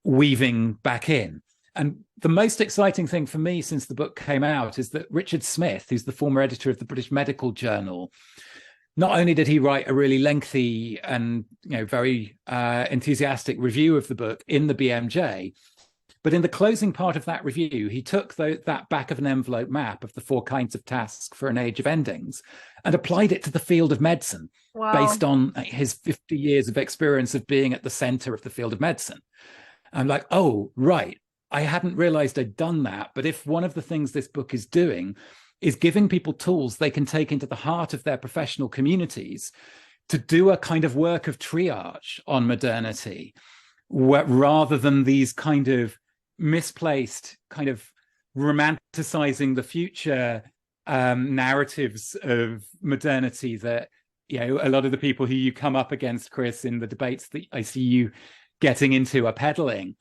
weaving back in. And the most exciting thing for me since the book came out is that Richard Smith, who's the former editor of the British Medical Journal, not only did he write a really lengthy and, you know, very enthusiastic review of the book in the BMJ, but in the closing part of that review, he took that back of an envelope map of the 4 kinds of tasks for an age of endings and applied it to the field of medicine. Wow. Based on his 50 years of experience of being at the center of the field of medicine. I'm like, oh, right. I hadn't realized I'd done that. But if one of the things this book is doing is giving people tools they can take into the heart of their professional communities to do a kind of work of triage on modernity, rather than these kind of misplaced kind of romanticizing the future narratives of modernity that, you know, a lot of the people who you come up against, Chris, in the debates that I see you getting into are peddling,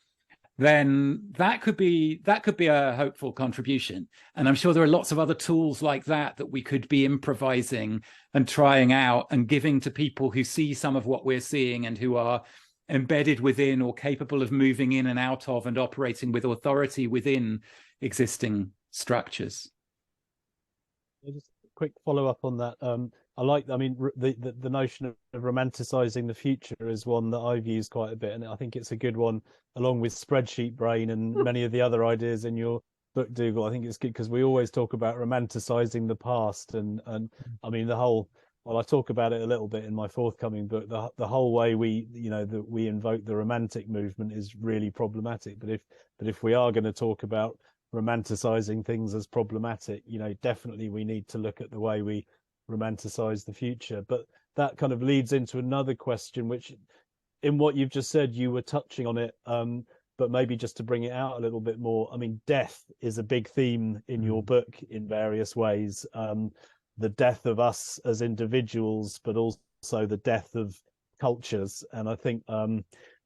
then that could be a hopeful contribution. And I'm sure there are lots of other tools like that we could be improvising and trying out and giving to people who see some of what we're seeing and who are embedded within or capable of moving in and out of and operating with authority within existing structures. Just a quick follow-up on that. I mean, the notion of romanticizing the future is one that I've used quite a bit, and I think it's a good one, along with Spreadsheet Brain and many of the other ideas in your book, Dougald. I think it's good because we always talk about romanticizing the past, and I mean I talk about it a little bit in my forthcoming book. The whole way we invoke the Romantic movement is really problematic. But if we are going to talk about romanticizing things as problematic, you know, definitely we need to look at the way we romanticize the future. But that kind of leads into another question, which in what you've just said, you were touching on it, but maybe just to bring it out a little bit more. I mean, death is a big theme in your book in various ways. The death of us as individuals, but also the death of cultures. And I think I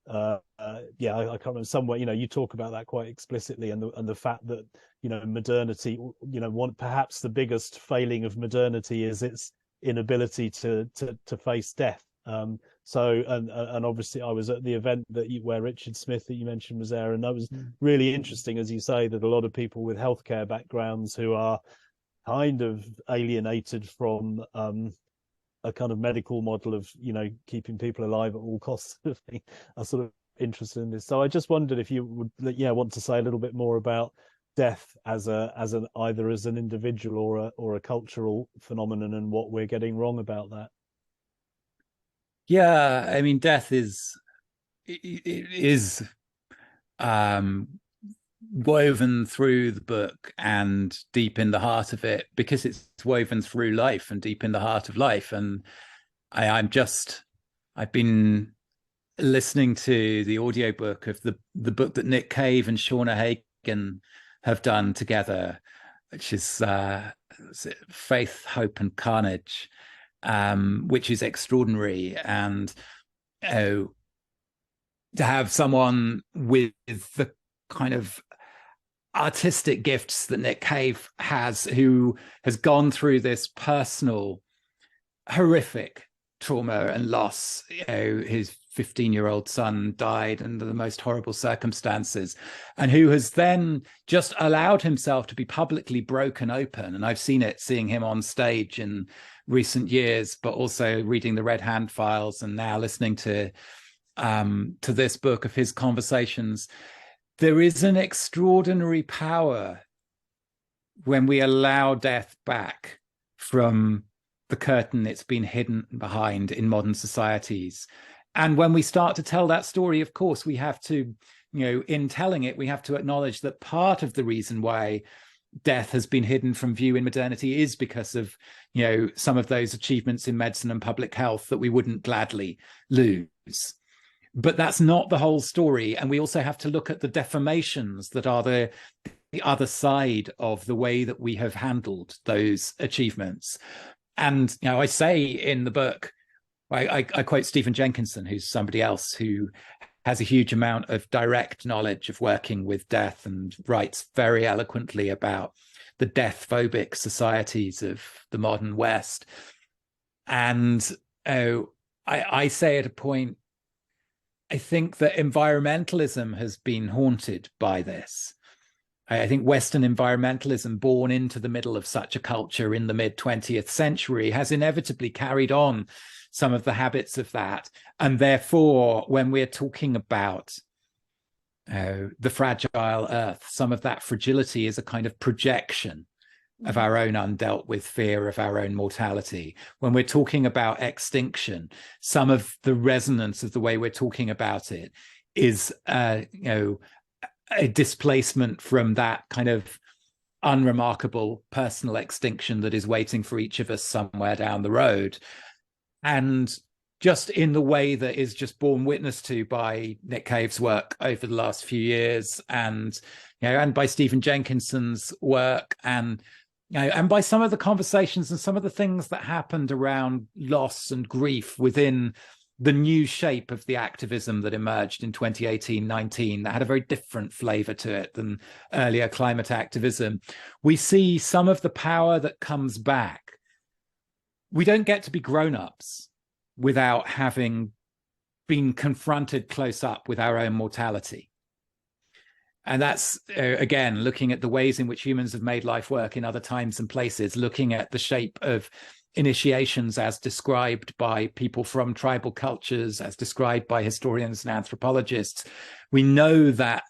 can't remember somewhere, you know, you talk about that quite explicitly, and the fact that, you know, modernity, you know, perhaps the biggest failing of modernity is its inability to face death. So obviously I was at the event where Richard Smith that you mentioned was there, and that was really interesting, as you say, that a lot of people with healthcare backgrounds who are kind of alienated from a kind of medical model of, you know, keeping people alive at all costs. are sort of interested in this. So I just wondered if you would, want to say a little bit more about death as an either as an individual or a cultural phenomenon, and what we're getting wrong about that. Yeah, I mean, death is woven through the book and deep in the heart of it, because it's woven through life and deep in the heart of life. And I've been listening to the audiobook of the book that Nick Cave and Shauna Hagen have done together, which is Faith, Hope, and Carnage, which is extraordinary. And to have someone with the kind of artistic gifts that Nick Cave has, who has gone through this personal, horrific trauma and loss. His 15-year-old son died under the most horrible circumstances, and who has then just allowed himself to be publicly broken open. And I've seeing him on stage in recent years, but also reading the Red Hand files and now listening to this book of his conversations. There is an extraordinary power when we allow death back from the curtain it's been hidden behind in modern societies. And when we start to tell that story, of course, we have to, in telling it, we have to acknowledge that part of the reason why death has been hidden from view in modernity is because of, some of those achievements in medicine and public health that we wouldn't gladly lose. But that's not the whole story. And we also have to look at the deformations that are the other side of the way that we have handled those achievements. And, I say in the book, I quote Stephen Jenkinson, who's somebody else who has a huge amount of direct knowledge of working with death and writes very eloquently about the death-phobic societies of the modern West. And I say at a point, I think that environmentalism has been haunted by this. I think Western environmentalism, born into the middle of such a culture in the mid-20th century, has inevitably carried on some of the habits of that. And therefore, when we're talking about the fragile earth, some of that fragility is a kind of projection of our own undealt with fear of our own mortality. When we're talking about extinction, some of the resonance of the way we're talking about it is, a displacement from that kind of unremarkable personal extinction that is waiting for each of us somewhere down the road. And just in the way that is just borne witness to by Nick Cave's work over the last few years, and and by Stephen Jenkinson's work, and and by some of the conversations and some of the things that happened around loss and grief within the new shape of the activism that emerged in 2018-19, that had a very different flavor to it than earlier climate activism. We see some of the power that comes back. We don't get to be grown-ups without having been confronted close up with our own mortality. And that's, again, looking at the ways in which humans have made life work in other times and places, looking at the shape of initiations as described by people from tribal cultures, as described by historians and anthropologists. We know that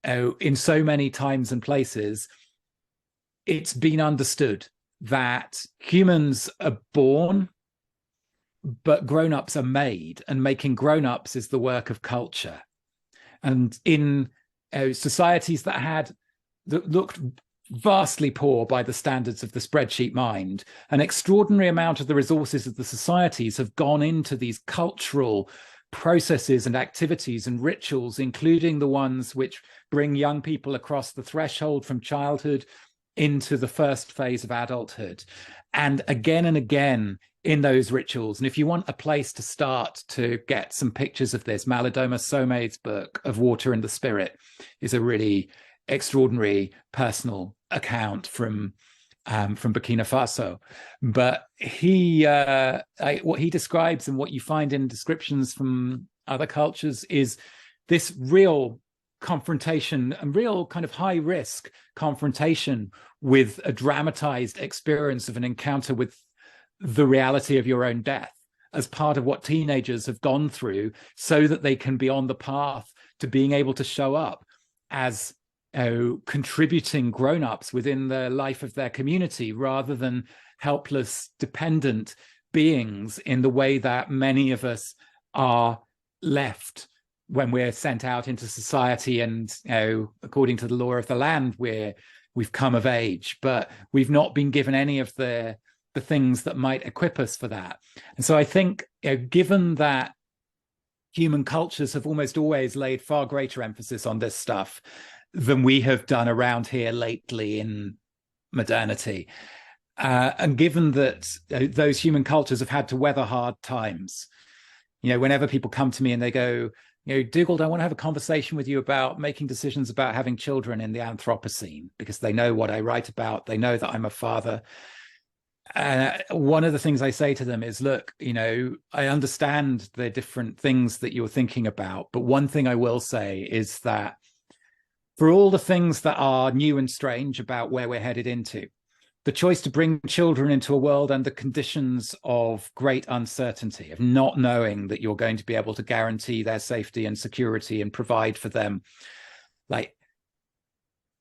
in so many times and places, it's been understood that humans are born, but grown-ups are made, and making grown-ups is the work of culture. And in societies that looked vastly poor by the standards of the spreadsheet mind, an extraordinary amount of the resources of the societies have gone into these cultural processes and activities and rituals, including the ones which bring young people across the threshold from childhood into the first phase of adulthood. And again in those rituals. And if you want a place to start to get some pictures of this, Malidoma Some's book of Water and the Spirit is a really extraordinary personal account from Burkina Faso. But what he describes, and what you find in descriptions from other cultures, is this real confrontation and real kind of high risk confrontation with a dramatized experience of an encounter with the reality of your own death as part of what teenagers have gone through, so that they can be on the path to being able to show up as contributing grown-ups within the life of their community, rather than helpless, dependent beings in the way that many of us are left when we're sent out into society. And according to the law of the land, we've come of age, but we've not been given any of the things that might equip us for that. And so I think, given that human cultures have almost always laid far greater emphasis on this stuff than we have done around here lately in modernity, and given that those human cultures have had to weather hard times, whenever people come to me and they go, Dougald, I want to have a conversation with you about making decisions about having children in the Anthropocene, because they know what I write about. They know that I'm a father. One of the things I say to them is, look, I understand the different things that you're thinking about, but one thing I will say is that for all the things that are new and strange about where we're headed into, the choice to bring children into a world under conditions of great uncertainty, of not knowing that you're going to be able to guarantee their safety and security and provide for them. Like,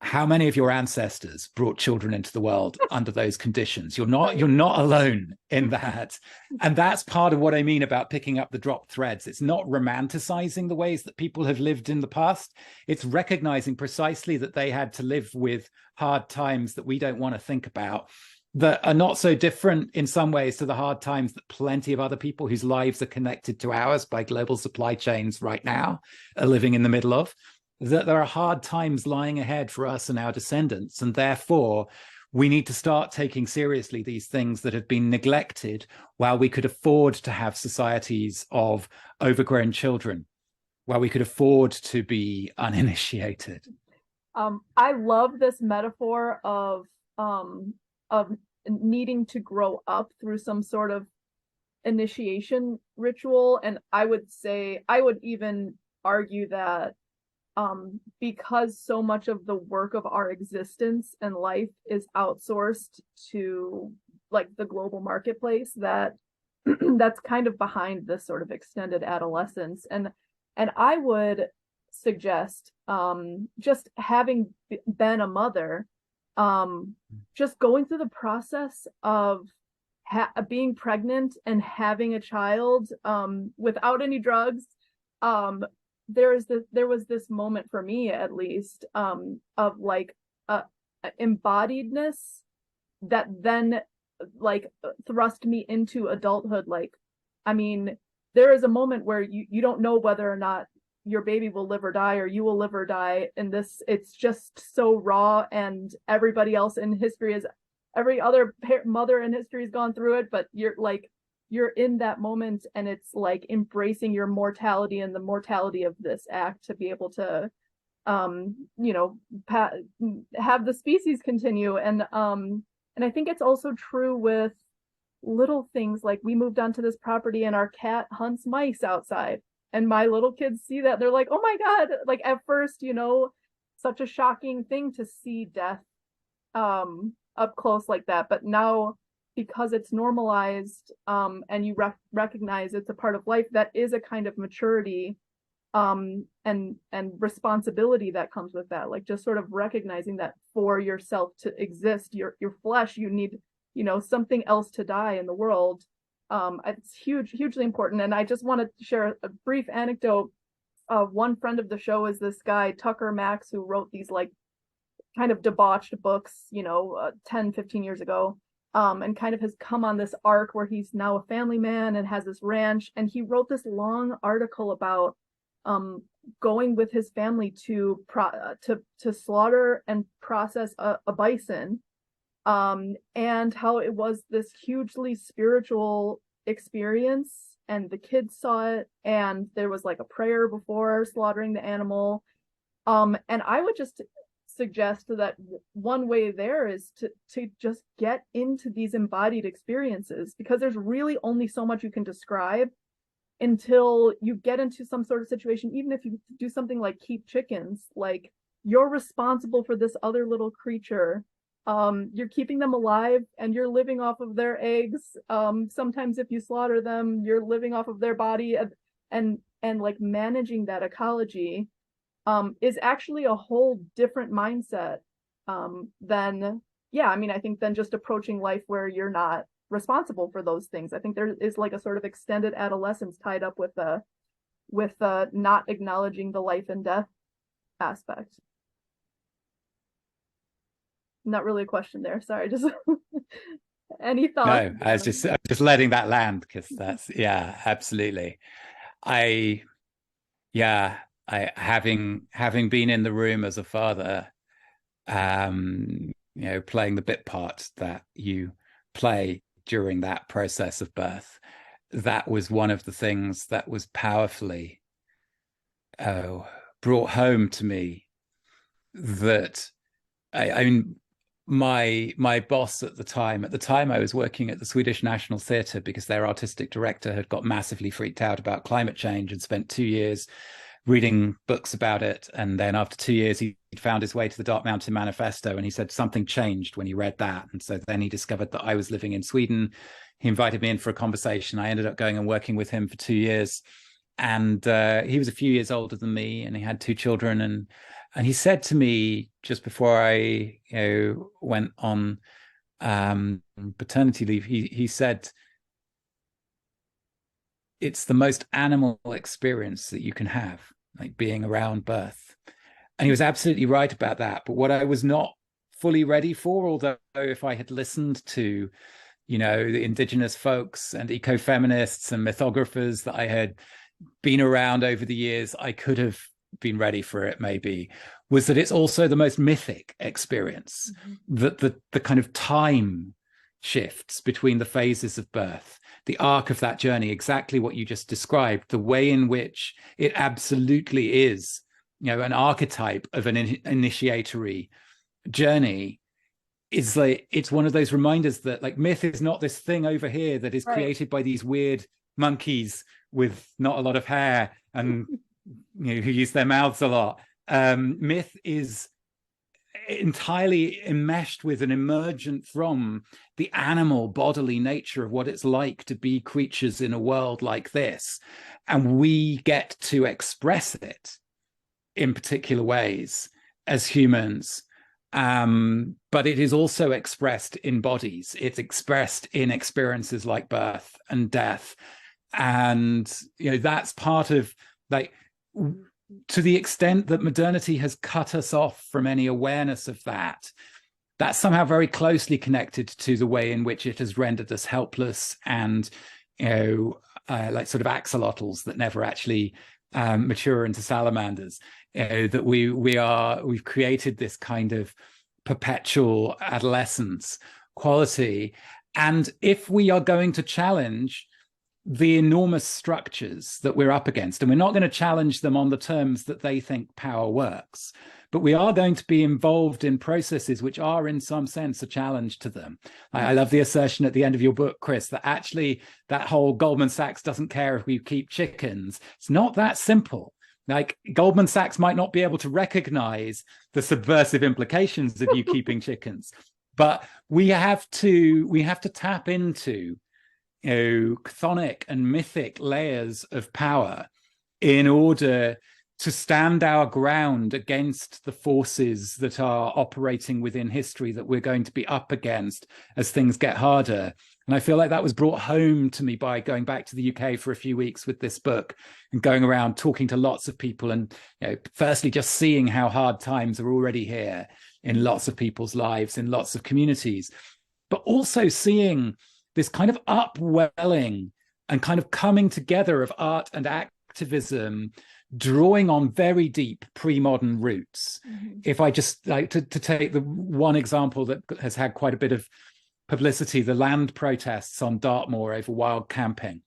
how many of your ancestors brought children into the world under those conditions? You're not alone in that. And that's part of what I mean about picking up the dropped threads. It's not romanticizing the ways that people have lived in the past. It's recognizing precisely that they had to live with hard times that we don't want to think about, that are not so different in some ways to the hard times that plenty of other people whose lives are connected to ours by global supply chains right now are living in the middle of. That there are hard times lying ahead for us and our descendants, and therefore we need to start taking seriously these things that have been neglected while we could afford to have societies of overgrown children, while we could afford to be uninitiated. I love this metaphor of needing to grow up through some sort of initiation ritual, and I would even argue that because so much of the work of our existence and life is outsourced to like the global marketplace, that that's kind of behind this sort of extended adolescence. And I would suggest, just having been a mother, just going through the process of being pregnant and having a child, without any drugs, there was this moment for me, at least, of like embodiedness that then like thrust me into adulthood. Like, I mean, there is a moment where you don't know whether or not your baby will live or die, or you will live or die. And it's just so raw, and everybody else in history every other mother in history has gone through it, but you're in that moment, and it's like embracing your mortality and the mortality of this act to be able to have the species continue. And I think it's also true with little things, like we moved onto this property and our cat hunts mice outside, and my little kids see that, they're like, oh my god, like at first, such a shocking thing to see death up close like that, but now, because it's normalized, and you recognize it's a part of life, that is a kind of maturity and responsibility that comes with that. Like, just sort of recognizing that for yourself to exist, your flesh, you need something else to die in the world. It's hugely important. And I just want to share a brief anecdote. One friend of the show is this guy Tucker Max, who wrote these like kind of debauched books 10, 15 years ago, and kind of has come on this arc where he's now a family man and has this ranch. And he wrote this long article about going with his family to slaughter and process a bison, and how it was this hugely spiritual experience, and the kids saw it, and there was like a prayer before slaughtering the animal. And I would just suggest that one way there is to just get into these embodied experiences, because there's really only so much you can describe until you get into some sort of situation. Even if you do something like keep chickens, like, you're responsible for this other little creature You're keeping them alive and you're living off of their eggs. Sometimes if you slaughter them, you're living off of their body, and like managing that ecology is actually a whole different mindset than, yeah, I mean, I think than just approaching life where you're not responsible for those things. I think there is like a sort of extended adolescence tied up with not acknowledging the life and death aspect. Not really a question there. Sorry, just any thoughts? No, I was just letting that land, because that's, yeah, absolutely. Having been in the room as a father, playing the bit part that you play during that process of birth, that was one of the things that was powerfully brought home to me. That I mean, my boss at the time I was working at the Swedish National Theatre, because their artistic director had got massively freaked out about climate change and spent 2 years reading books about it. And then after 2 years, he found his way to the Dark Mountain Manifesto, and he said something changed when he read that. And so then he discovered that I was living in Sweden. He invited me in for a conversation. I ended up going and working with him for 2 years. And he was a few years older than me, and he had 2 children. And he said to me just before I went on paternity leave, he said, it's the most animal experience that you can have, like being around birth. And he was absolutely right about that. But what I was not fully ready for, although if I had listened to, the indigenous folks and ecofeminists and mythographers that I had been around over the years, I could have been ready for it, maybe, was that it's also the most mythic experience. Mm-hmm. That the kind of time shifts between the phases of birth, the arc of that journey, exactly what you just described, the way in which it absolutely is, an archetype of an initiatory journey, is like, it's one of those reminders that like myth is not this thing over here that is created by these weird monkeys with not a lot of hair and who use their mouths a lot. Myth is entirely enmeshed with and emergent from the animal bodily nature of what it's like to be creatures in a world like this, and we get to express it in particular ways as humans. But it is also expressed in bodies. It's expressed in experiences like birth and death. And, that's part of, like, to the extent that modernity has cut us off from any awareness of that, that's somehow very closely connected to the way in which it has rendered us helpless and, like sort of axolotls that never actually mature into salamanders. That we've created this kind of perpetual adolescence quality. And if we are going to challenge the enormous structures that we're up against, and we're not going to challenge them on the terms that they think power works, but we are going to be involved in processes which are in some sense a challenge to them. I love the assertion at the end of your book, Chris, that actually that whole Goldman Sachs doesn't care if we keep chickens. It's not that simple. Like, Goldman Sachs might not be able to recognize the subversive implications of you keeping chickens, but we have to tap into chthonic and mythic layers of power in order to stand our ground against the forces that are operating within history that we're going to be up against as things get harder. And I feel like that was brought home to me by going back to the UK for a few weeks with this book and going around talking to lots of people, and firstly just seeing how hard times are already here in lots of people's lives, in lots of communities, but also seeing this kind of upwelling and kind of coming together of art and activism, drawing on very deep pre-modern roots. Mm-hmm. If I just like to take the one example that has had quite a bit of publicity, the land protests on Dartmoor over wild camping,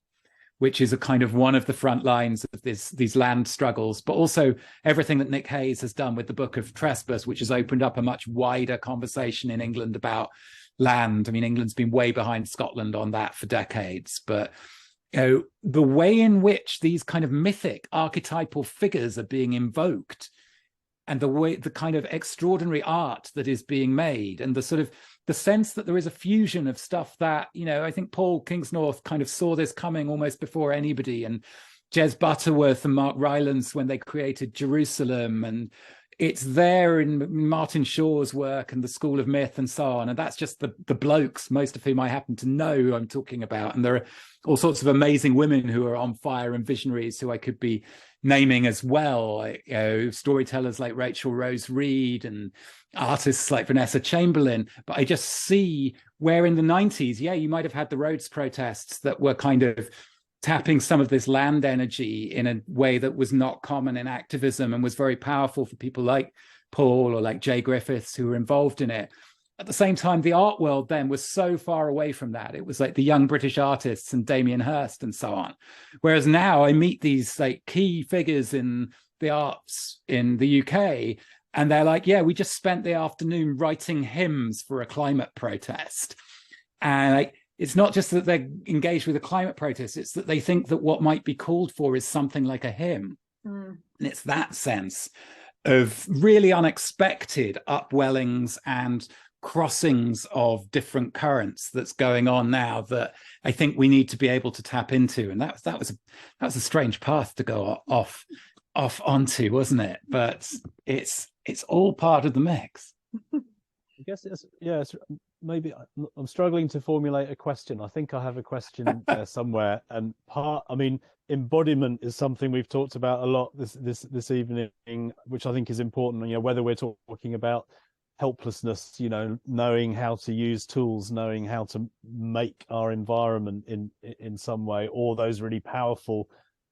which is a kind of one of the front lines of these land struggles, but also everything that Nick Hayes has done with the Book of Trespass, which has opened up a much wider conversation in England about land. I mean, England's been way behind Scotland on that for decades, but the way in which these kind of mythic archetypal figures are being invoked and the kind of extraordinary art that is being made, and the sort of the sense that there is a fusion of stuff that, you know, I think Paul Kingsnorth kind of saw this coming almost before anybody, and Jez Butterworth and Mark Rylance when they created Jerusalem, and it's there in Martin Shaw's work and the School of Myth and so on. And that's just the blokes, most of whom I happen to know who I'm talking about. And there are all sorts of amazing women who are on fire and visionaries who I could be naming as well, like, you know, storytellers like Rachel Rose Reed and artists like Vanessa Chamberlain. But I just see where in the 90s, yeah, you might have had the Rhodes protests that were kind of tapping some of this land energy in a way that was not common in activism and was very powerful for people like Paul or like Jay Griffiths who were involved in it. At the same time, the art world then was so far away from that. It was like the young British artists and Damien Hirst and so on. Whereas now I meet these like key figures in the arts in the UK, and they're like, yeah, we just spent the afternoon writing hymns for a climate protest. And like, it's not just that they're engaged with a climate protest, it's that they think that what might be called for is something like a hymn. And it's that sense of really unexpected upwellings and crossings of different currents that's going on now that I think we need to be able to tap into. And that was a strange path to go off onto, wasn't it? But it's all part of the mix. I guess it's maybe I'm struggling to formulate a question. I think I have a question there somewhere. And embodiment is something we've talked about a lot this evening, which I think is important. You know, whether we're talking about helplessness, you know, knowing how to use tools, knowing how to make our environment in some way, or those really powerful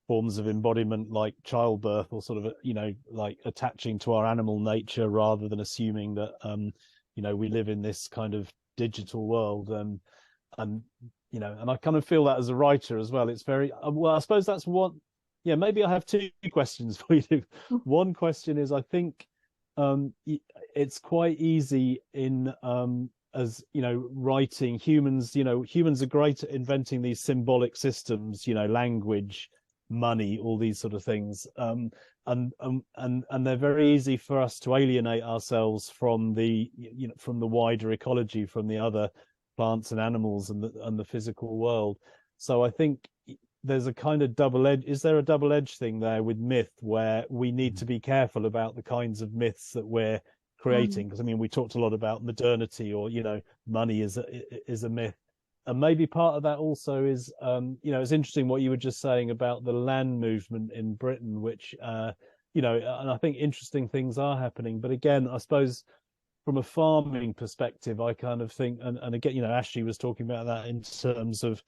forms of embodiment like childbirth, or sort of, you know, like attaching to our animal nature rather than assuming that you know, we live in this kind of digital world, and you know, and I kind of feel that as a writer as well. It's very well, I suppose that's what, yeah, maybe I have two questions for you. One question is, I think it's quite easy in as, you know, writing, humans are great at inventing these symbolic systems, you know, language, money, all these sort of things, and they're very easy for us to alienate ourselves from the, you know, from the wider ecology, from the other plants and animals and the physical world. So I think there's a kind of is there a double-edged thing there with myth, where we need to be careful about the kinds of myths that we're creating? Because I mean, we talked a lot about modernity, or, you know, money is a myth. And maybe part of that also is, you know, it's interesting what you were just saying about the land movement in Britain, which, you know, and I think interesting things are happening. But again, I suppose from a farming perspective, I kind of think, and again, you know, Ashley was talking about that in terms of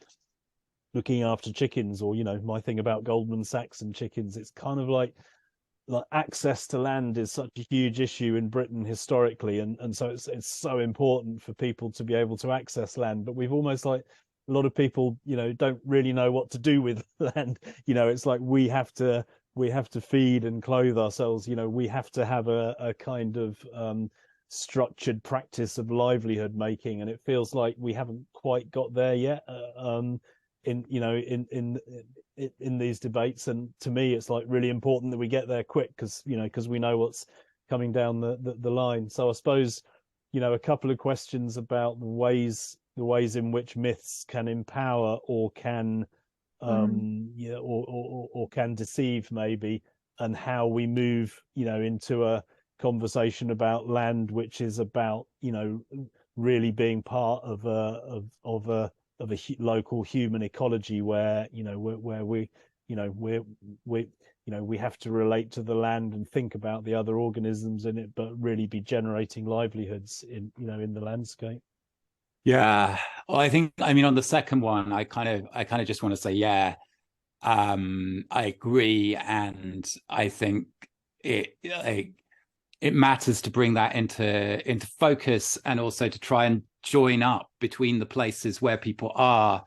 looking after chickens, or, you know, my thing about Goldman Sachs and chickens, it's kind of like access to land is such a huge issue in Britain historically, and so it's so important for people to be able to access land. But we've almost, like, a lot of people, you know, don't really know what to do with land. You know, it's like we have to feed and clothe ourselves. You know, we have to have a kind of structured practice of livelihood making, and it feels like we haven't quite got there yet. In these debates, and to me it's like really important that we get there quick, because, you know, because we know what's coming down the line. So I suppose, you know, a couple of questions about the ways in which myths can empower, or can or can deceive maybe, and how we move, you know, into a conversation about land, which is about, you know, really being part of a local human ecology, where, you know, where we, you know, we have to relate to the land and think about the other organisms in it, but really be generating livelihoods in, you know, in the landscape. Yeah, well, I think, I mean, on the second one, I kind of just want to say, yeah, I agree, and I think it matters to bring that into focus, and also to try and join up between the places where people are,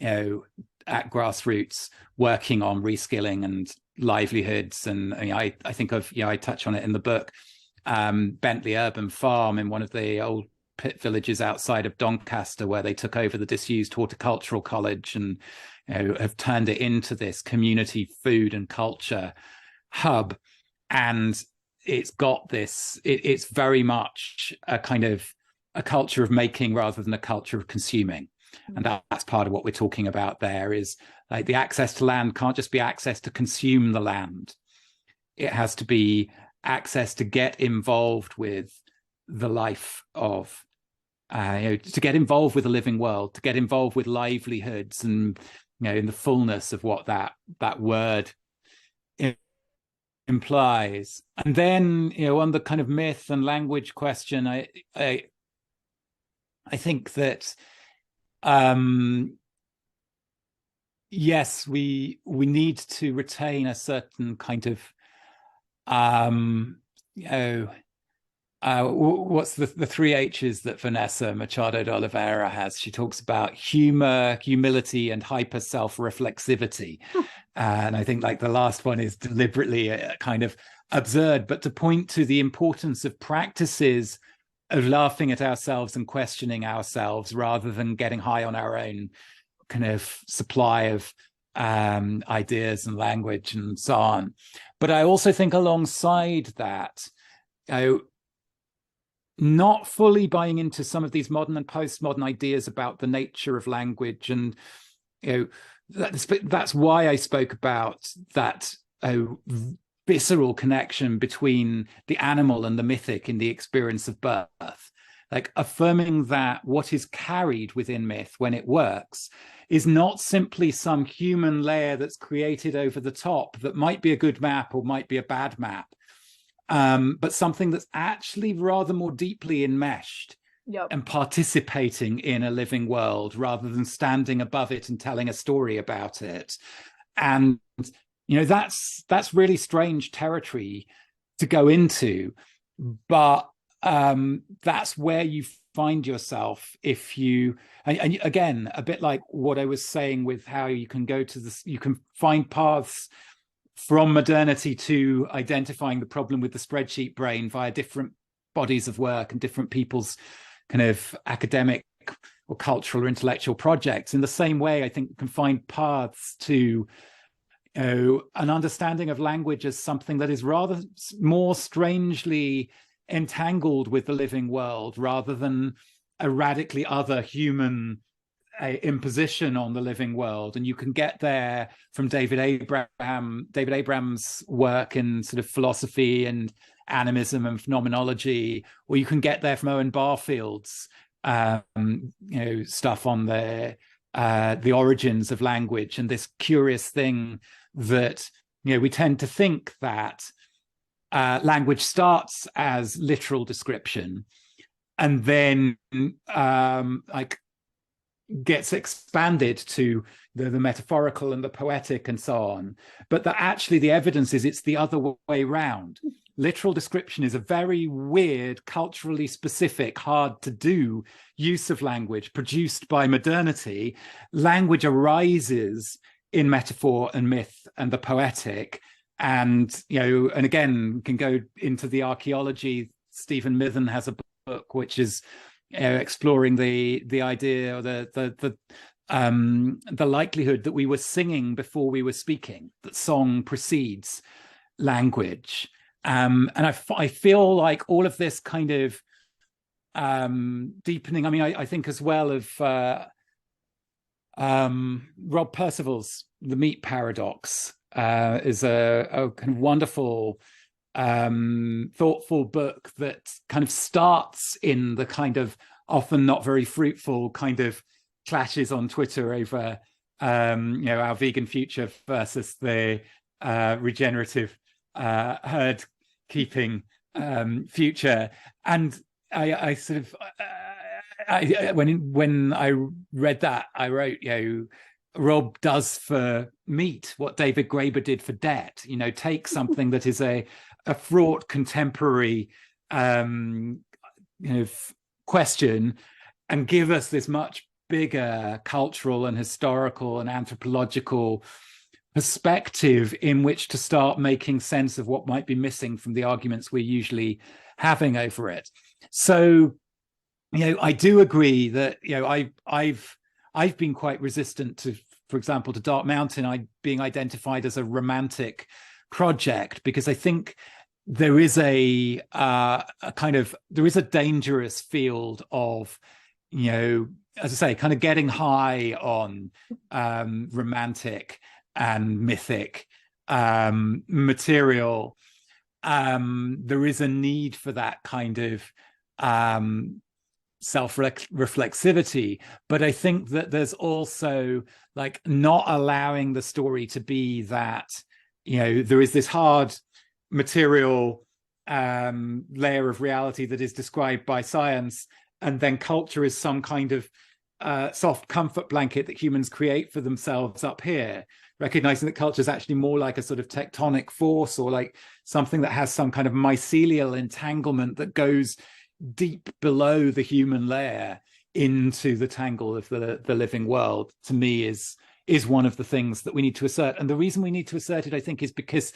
you know, at grassroots working on reskilling and livelihoods. And I mean, I think of, you know, I touch on it in the book, Bentley Urban Farm in one of the old pit villages outside of Doncaster, where they took over the disused horticultural college and, you know, have turned it into this community food and culture hub. And it's got this, it's very much a kind of a culture of making rather than a culture of consuming. And that's part of what we're talking about there, is like the access to land can't just be access to consume the land. It has to be access to get involved with the life of, to get involved with the living world, to get involved with livelihoods, and in the fullness of what that word implies. And then on the kind of myth and language question, I think that yes, we need to retain a certain kind of what's the three H's that Vanessa Machado de Oliveira has? She talks about humor, humility, and hyper self-reflexivity. And I think like the last one is deliberately kind of absurd, but to point to the importance of practices of laughing at ourselves and questioning ourselves rather than getting high on our own kind of supply of ideas and language and so on. But I also think alongside that, not fully buying into some of these modern and postmodern ideas about the nature of language, and that's why I spoke about that visceral connection between the animal and the mythic in the experience of birth, like affirming that what is carried within myth when it works is not simply some human layer that's created over the top that might be a good map or might be a bad map, but something that's actually rather more deeply enmeshed. Yep. And participating in a living world rather than standing above it and telling a story about it. And that's really strange territory to go into, but that's where you find yourself if you, and again, a bit like what I was saying with how you can go to this, you can find paths from modernity to identifying the problem with the spreadsheet brain via different bodies of work and different people's kind of academic or cultural or intellectual projects. In the same way, I think you can find paths to an understanding of language as something that is rather more strangely entangled with the living world rather than a radically other human imposition on the living world. And you can get there from David Abraham's work in sort of philosophy and animism and phenomenology, or you can get there from Owen Barfield's stuff on the origins of language, and this curious thing that we tend to think that language starts as literal description and then like gets expanded to the metaphorical and the poetic and so on, but that actually the evidence is it's the other way round. Literal description is a very weird, culturally specific, hard to do use of language produced by modernity. Language arises in metaphor and myth and the poetic. And, and again, can go into the archaeology. Stephen Mithen has a book which is exploring the idea or the likelihood that we were singing before we were speaking, that song precedes language. And I feel like all of this kind of deepening, I think as well of Rob Percival's The Meat Paradox is a kind of wonderful, thoughtful book that kind of starts in the kind of often not very fruitful kind of clashes on Twitter over, our vegan future versus the regenerative herd keeping future. And I sort of when I read that, I wrote, Rob does for meat what David Graeber did for debt. Take something that is a fraught contemporary question and give us this much bigger cultural and historical and anthropological perspective in which to start making sense of what might be missing from the arguments we're usually having over it. So, I do agree that, I've been quite resistant to, for example, to Dark Mountain being identified as a romantic project, because I think there is a kind of, there is a dangerous field of, you know, as I say, kind of getting high on romantic and mythic material. There is a need for that kind of self-reflexivity, but I think that there's also like not allowing the story to be that, you know, there is this hard material layer of reality that is described by science, and then culture is some kind of soft comfort blanket that humans create for themselves up here, recognizing that culture is actually more like a sort of tectonic force, or like something that has some kind of mycelial entanglement that goes deep below the human layer into the tangle of the living world, to me is one of the things that we need to assert. And the reason we need to assert it, I think, is because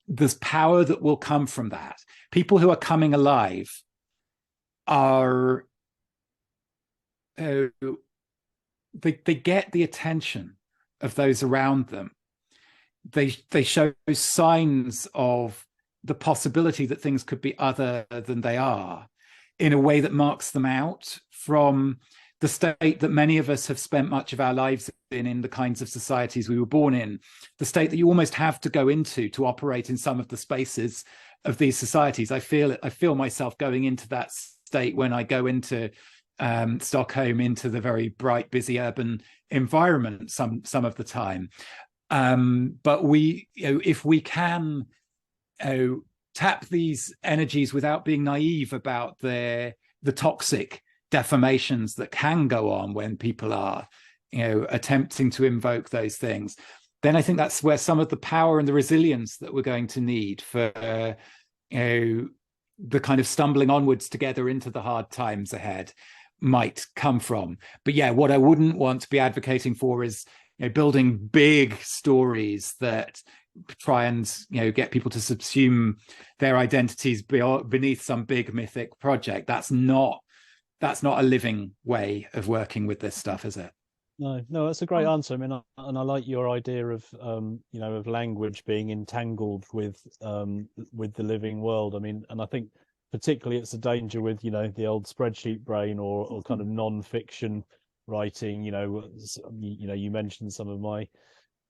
there's power that will come from that. People who are coming alive are they get the attention of those around them. They show signs of the possibility that things could be other than they are, in a way that marks them out from the state that many of us have spent much of our lives in the kinds of societies we were born in, the state that you almost have to go into to operate in some of the spaces of these societies. I feel myself going into that state when I go into Stockholm, into the very bright, busy urban environment some of the time. But we, you know, if we can tap these energies without being naive about the toxic deformations that can go on when people are, you know, attempting to invoke those things, then I think that's where some of the power and the resilience that we're going to need for, you know, the kind of stumbling onwards together into the hard times ahead might come from. But yeah, what I wouldn't want to be advocating for is, you know, building big stories that try and, you know, get people to subsume their identities beneath some big mythic project. That's not a living way of working with this stuff, is it? No, that's a great answer. I mean, and I like your idea of you know, of language being entangled with the living world. I mean, and I think particularly it's a danger with, you know, the old spreadsheet brain, or kind of non-fiction writing. You know, you mentioned some of my,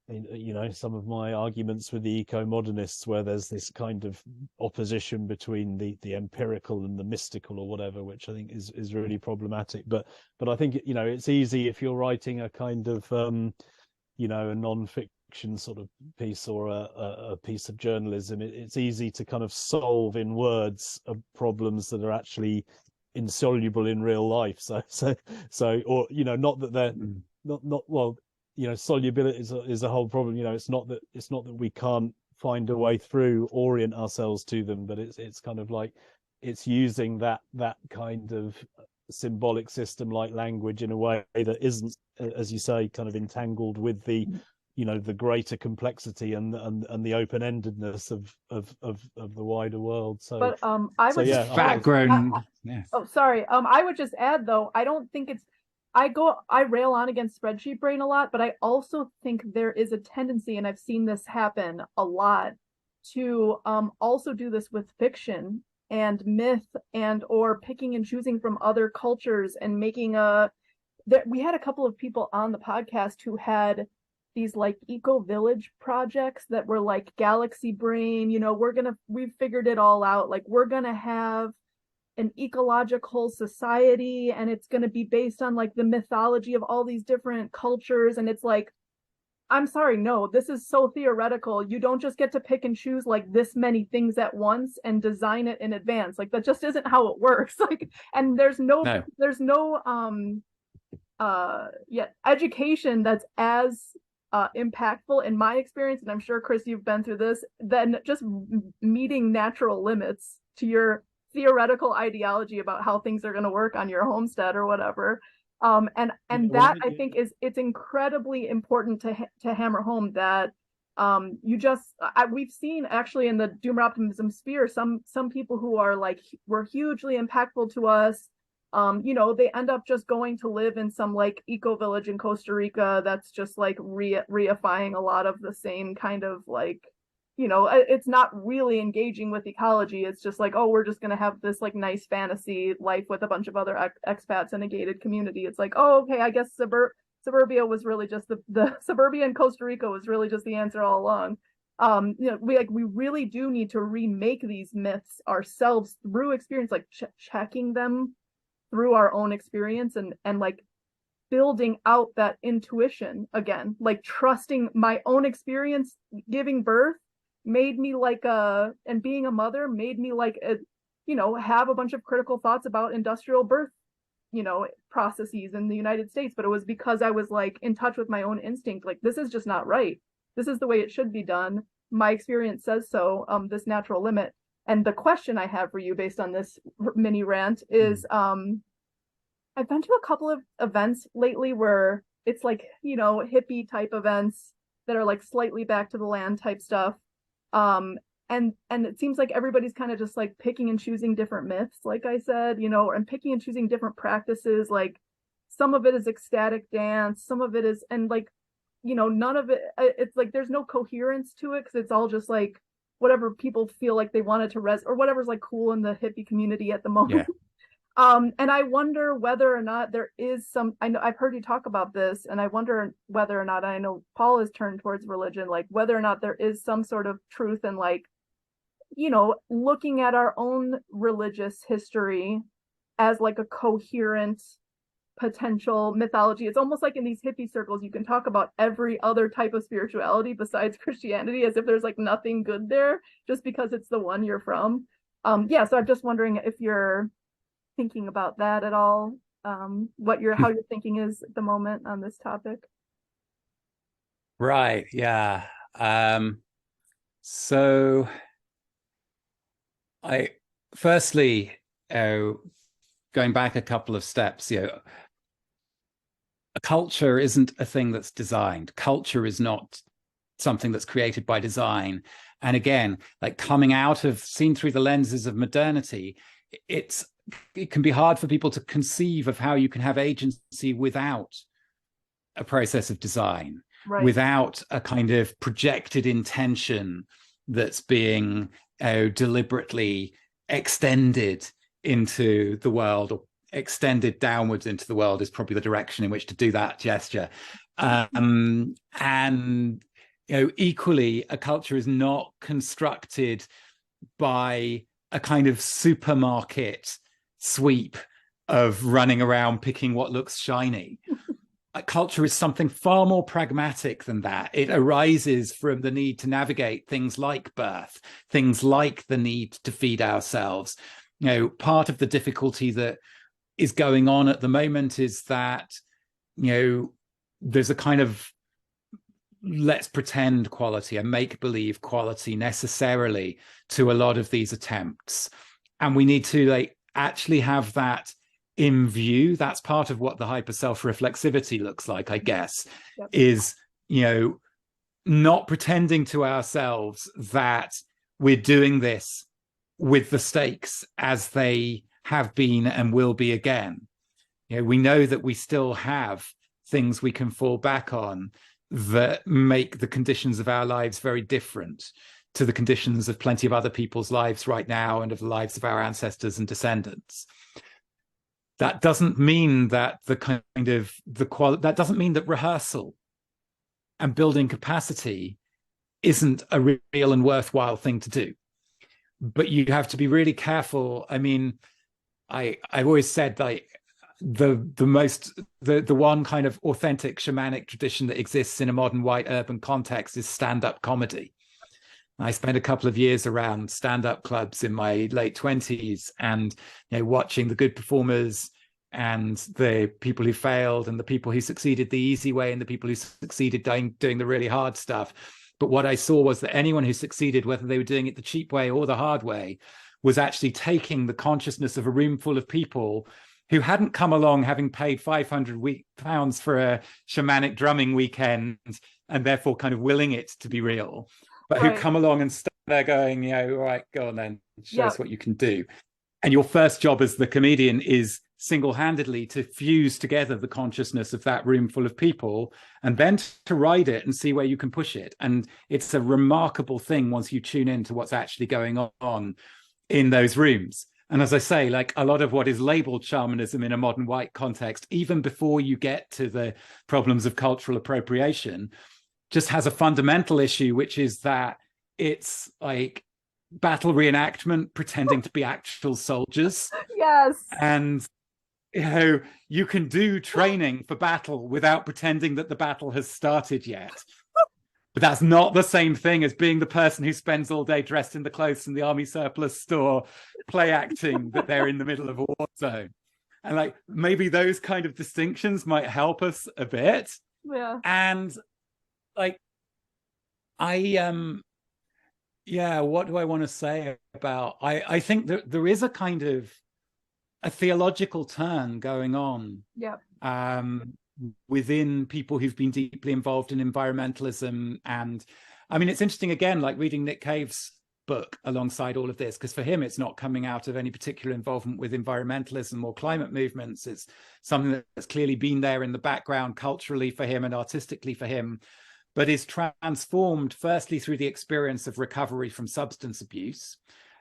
you know, some of my arguments with the eco-modernists, where there's this kind of opposition between the empirical and the mystical, or whatever, which I think is really problematic. But I think, you know, it's easy if you're writing a kind of you know, a non-fiction sort of piece, or a piece of journalism, it's easy to kind of solve in words of problems that are actually insoluble in real life. So or, you know, not that they're not well, you know, solubility is a whole problem. You know, it's not that we can't find a way through, orient ourselves to them, but it's kind of like, it's using that kind of symbolic system like language in a way that isn't, as you say, kind of entangled with the, you know, the greater complexity and the open-endedness of the wider world. So, but I would yeah, background. Yes. Oh, sorry. I would just add, though, I don't think it's, I rail on against Spreadsheet Brain a lot, but I also think there is a tendency, and I've seen this happen a lot, to also do this with fiction and myth, and or picking and choosing from other cultures and making we had a couple of people on the podcast who had these like eco village projects that were like galaxy brain, you know, we've figured it all out, like we're gonna have an ecological society, and it's going to be based on like the mythology of all these different cultures. And it's like, I'm sorry, no, this is so theoretical. You don't just get to pick and choose like this many things at once and design it in advance. Like that just isn't how it works. Like, and there's no education that's as impactful in my experience, and I'm sure, Chris, you've been through this, than just meeting natural limits to your theoretical ideology about how things are going to work on your homestead or whatever. And that, I think, it's incredibly important to hammer home that we've seen actually in the Doomer Optimism sphere some people who are like, were hugely impactful to us. You know, they end up just going to live in some like eco village in Costa Rica that's just like reifying a lot of the same kind of like you know, it's not really engaging with ecology. It's just like, oh, we're just going to have this like nice fantasy life with a bunch of other expats in a gated community. It's like, oh, okay, I guess suburbia was really just the suburbia in Costa Rica was really just the answer all along. You know, we really do need to remake these myths ourselves through experience, like checking them through our own experience, and like building out that intuition again, like trusting my own experience. Giving birth made me like and being a mother made me like you know, have a bunch of critical thoughts about industrial birth, you know, processes in the United States. But it was because I was like in touch with my own instinct, like this is just not right, this is the way it should be done, my experience says so, this natural limit. And the question I have for you based on this mini rant is I've been to a couple of events lately where it's like, you know, hippie type events that are like slightly back to the land type stuff. And it seems like everybody's kind of just like picking and choosing different myths, like I said, you know, and picking and choosing different practices. Like some of it is ecstatic dance, some of it is, and like, you know, none of it, it's like there's no coherence to it because it's all just like whatever people feel like they wanted to or whatever's like cool in the hippie community at the moment. And I wonder whether or not there is some, I know I've heard you talk about this, and I wonder whether or not, I know Paul is turned towards religion, like whether or not there is some sort of truth in like, you know, looking at our own religious history as like a coherent potential mythology. It's almost like in these hippie circles, you can talk about every other type of spirituality besides Christianity as if there's like nothing good there just because it's the one you're from. Yeah, so I'm just wondering if you're thinking about that at all, how your thinking is at the moment on this topic. Right, yeah. So I firstly, going back a couple of steps, you know, a culture isn't a thing that's designed. Culture is not something that's created by design. And again, like coming out of, seen through the lenses of modernity, it can be hard for people to conceive of how you can have agency without a process of design, right, without a kind of projected intention that's being deliberately extended into the world, or extended downwards into the world is probably the direction in which to do that gesture. And you know, equally, a culture is not constructed by a kind of supermarket sweep of running around picking what looks shiny. A culture is something far more pragmatic than that. It arises from the need to navigate things like birth, things like the need to feed ourselves. You know, part of the difficulty that is going on at the moment is that, you know, there's a kind of let's pretend quality, a make-believe quality necessarily to a lot of these attempts. And we need to like actually have that in view. That's part of what the hyper self-reflexivity looks like, I guess. Yep. Is, you know, not pretending to ourselves that we're doing this with the stakes as they have been and will be again. You know, we know that we still have things we can fall back on that make the conditions of our lives very different to the conditions of plenty of other people's lives right now and of the lives of our ancestors and descendants. That doesn't mean that that doesn't mean that rehearsal and building capacity isn't a real and worthwhile thing to do. But you have to be really careful. I mean, I've always said like the one kind of authentic shamanic tradition that exists in a modern white urban context is stand-up comedy. I spent a couple of years around stand-up clubs in my late 20s, and you know, watching the good performers and the people who failed and the people who succeeded the easy way and the people who succeeded doing the really hard stuff. But what I saw was that anyone who succeeded, whether they were doing it the cheap way or the hard way, was actually taking the consciousness of a room full of people who hadn't come along having paid £500 for a shamanic drumming weekend and therefore kind of willing it to be real, but right, who come along and stand there going, you know, all right, go on then, show us what you can do. And your first job as the comedian is single-handedly to fuse together the consciousness of that room full of people, and then to ride it and see where you can push it. And it's a remarkable thing once you tune into what's actually going on in those rooms. And as I say, like a lot of what is labeled shamanism in a modern white context, even before you get to the problems of cultural appropriation, just has a fundamental issue, which is that it's like battle reenactment pretending to be actual soldiers. Yes. And you can do training for battle without pretending that the battle has started yet. But that's not the same thing as being the person who spends all day dressed in the clothes from the army surplus store, play acting that they're in the middle of a war zone. And like maybe those kind of distinctions might help us a bit. Yeah. And like what do I want to say about I think that there is a kind of a theological turn going on. Yeah. Within people who've been deeply involved in environmentalism. And I mean, it's interesting, again, like reading Nick Cave's book alongside all of this, because for him, it's not coming out of any particular involvement with environmentalism or climate movements. It's something that's clearly been there in the background culturally for him and artistically for him, but is transformed firstly through the experience of recovery from substance abuse,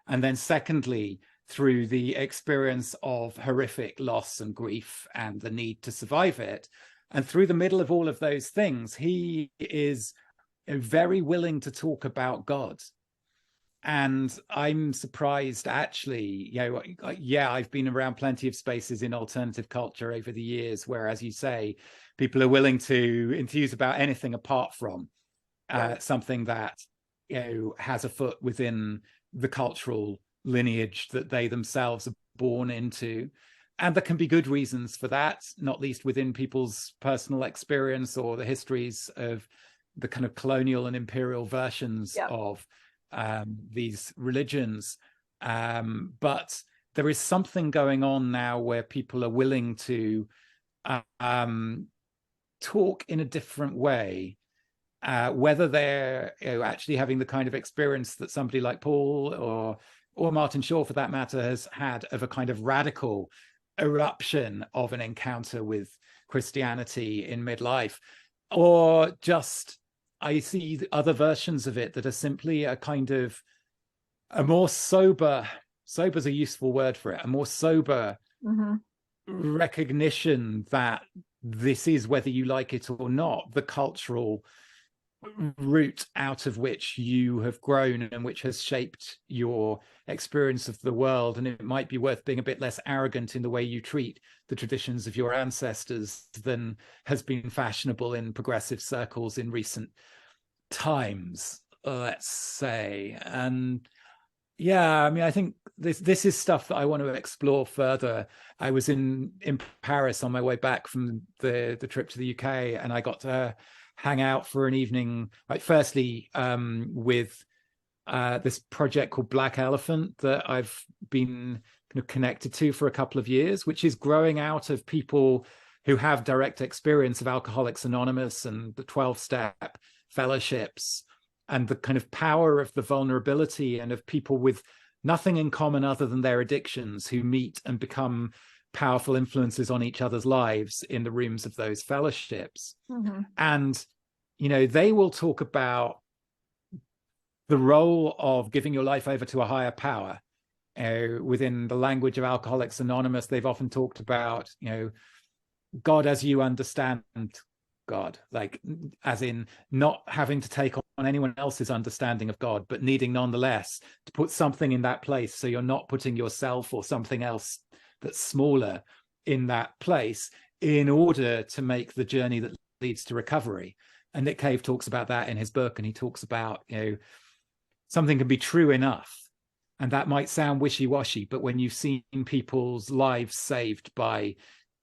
and then secondly, through the experience of horrific loss and grief and the need to survive it. And through the middle of all of those things, he is very willing to talk about God. And I'm surprised, actually, I've been around plenty of spaces in alternative culture over the years where, as you say, people are willing to enthuse about anything apart from something that has a foot within the cultural lineage that they themselves are born into. And there can be good reasons for that, not least within people's personal experience or the histories of the kind of colonial and imperial versions of these religions. But there is something going on now where people are willing to talk in a different way, whether they're actually having the kind of experience that somebody like Paul or Martin Shaw, for that matter, has had of a kind of radical eruption of an encounter with Christianity in midlife, or just I see other versions of it that are simply a kind of a more sober's a useful word for it, a more sober recognition that this is, whether you like it or not, the cultural root out of which you have grown and which has shaped your experience of the world. And it might be worth being a bit less arrogant in the way you treat the traditions of your ancestors than has been fashionable in progressive circles in recent times, let's say. And I mean, I think this is stuff that I want to explore further. I was in Paris on my way back from the trip to the UK, and I got to hang out for an evening, like firstly with this project called Black Elephant that I've been kind of connected to for a couple of years, which is growing out of people who have direct experience of Alcoholics Anonymous and the 12-step fellowships, and the kind of power of the vulnerability and of people with nothing in common other than their addictions who meet and become powerful influences on each other's lives in the rooms of those fellowships. And they will talk about the role of giving your life over to a higher power. Within the language of Alcoholics Anonymous, they've often talked about God as you understand God, like as in not having to take on anyone else's understanding of God, but needing nonetheless to put something in that place, so you're not putting yourself or something else that's smaller in that place in order to make the journey that leads to recovery. And Nick Cave talks about that in his book, and he talks about something can be true enough, and that might sound wishy-washy, but when you've seen people's lives saved by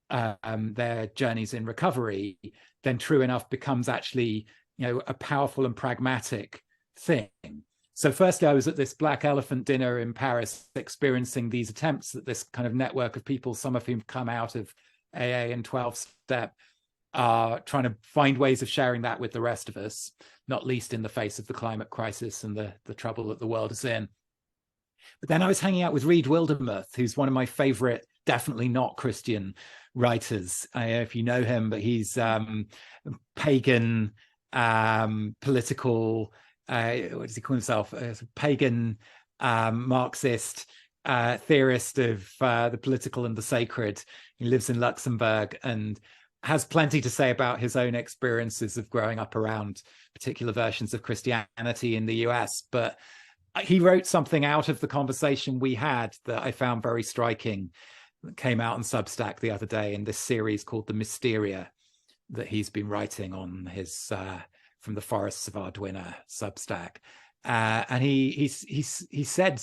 their journeys in recovery, then true enough becomes actually a powerful and pragmatic thing. So firstly, I was at this Black Elephant dinner in Paris, experiencing these attempts that this kind of network of people, some of whom come out of AA and 12-step, are trying to find ways of sharing that with the rest of us, not least in the face of the climate crisis and the trouble that the world is in. But then I was hanging out with Reed Wildermuth, who's one of my favorite, definitely not Christian writers. I don't know if you know him, but he's pagan, political, what does he call himself? Pagan Marxist theorist of the political and the sacred. He lives in Luxembourg and has plenty to say about his own experiences of growing up around particular versions of Christianity in the US. But he wrote something out of the conversation we had that I found very striking, that came out on Substack the other day in this series called The Mysteria that he's been writing on his From the Forests of Arduino Substack. And he said,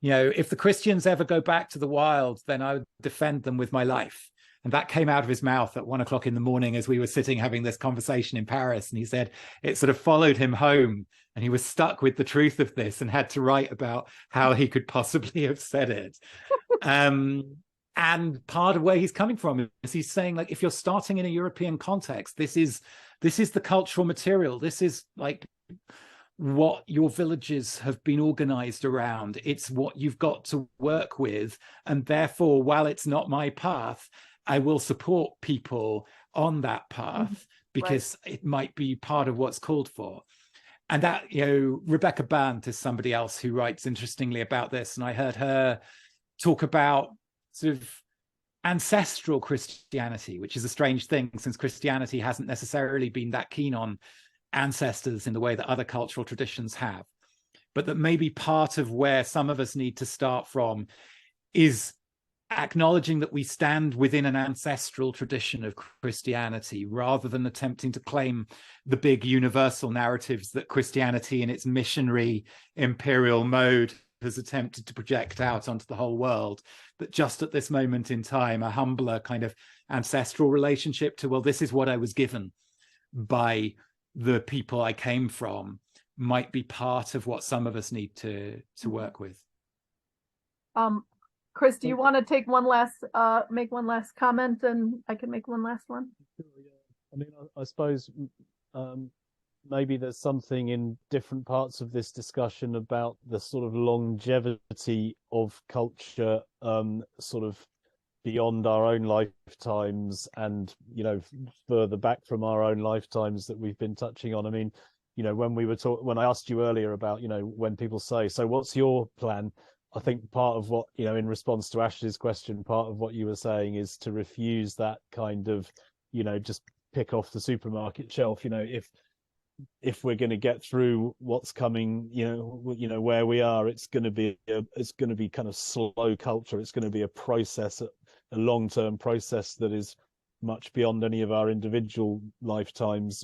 you know, if the Christians ever go back to the wild, then I would defend them with my life. And that came out of his mouth at 1 o'clock in the morning as we were sitting having this conversation in Paris. And he said it sort of followed him home, and he was stuck with the truth of this and had to write about how he could possibly have said it. And part of where he's coming from is he's saying, like, if you're starting in a European context, this is the cultural material. This is like what your villages have been organized around. It's what you've got to work with. And therefore, while it's not my path, I will support people on that path because it might be part of what's called for. And that, you know, Rebecca Bant is somebody else who writes interestingly about this. And I heard her talk about sort of ancestral Christianity, which is a strange thing since Christianity hasn't necessarily been that keen on ancestors in the way that other cultural traditions have. But that maybe part of where some of us need to start from is acknowledging that we stand within an ancestral tradition of Christianity rather than attempting to claim the big universal narratives that Christianity in its missionary imperial mode has attempted to project out onto the whole world. But just at this moment in time, a humbler kind of ancestral relationship to, well, this is what I was given by the people I came from might be part of what some of us need to work with. Chris, do you want to take make one last comment, and I can make one last one? I mean, I suppose maybe there's something in different parts of this discussion about the sort of longevity of culture, sort of beyond our own lifetimes and, you know, further back from our own lifetimes that we've been touching on. I mean, you know, when I asked you earlier about, you know, when people say, so what's your plan? I think part of what, you know, in response to Ashley's question, part of what you were saying is to refuse that kind of, you know, just pick off the supermarket shelf. You know, if we're going to get through what's coming, you know where we are, it's going to be kind of slow culture. It's going to be a process, a long-term process that is much beyond any of our individual lifetimes,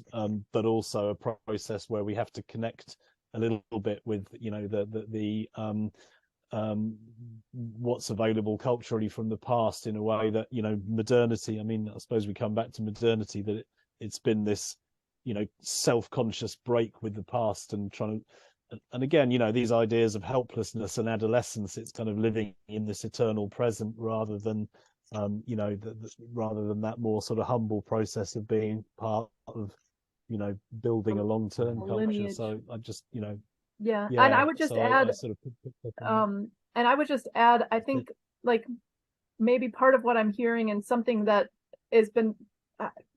but also a process where we have to connect a little bit with, you know, the what's available culturally from the past in a way that, you know, modernity, I mean, I suppose we come back to modernity, that it's been this, you know, self-conscious break with the past and trying to, and again, you know, these ideas of helplessness and adolescence, it's kind of living in this eternal present rather than, you know, rather than that more sort of humble process of being part of, you know, building a long-term culture. Lineage. So I just, you know, yeah. And I would just add, and I would just add, I think, like, maybe part of what I'm hearing and something that has been,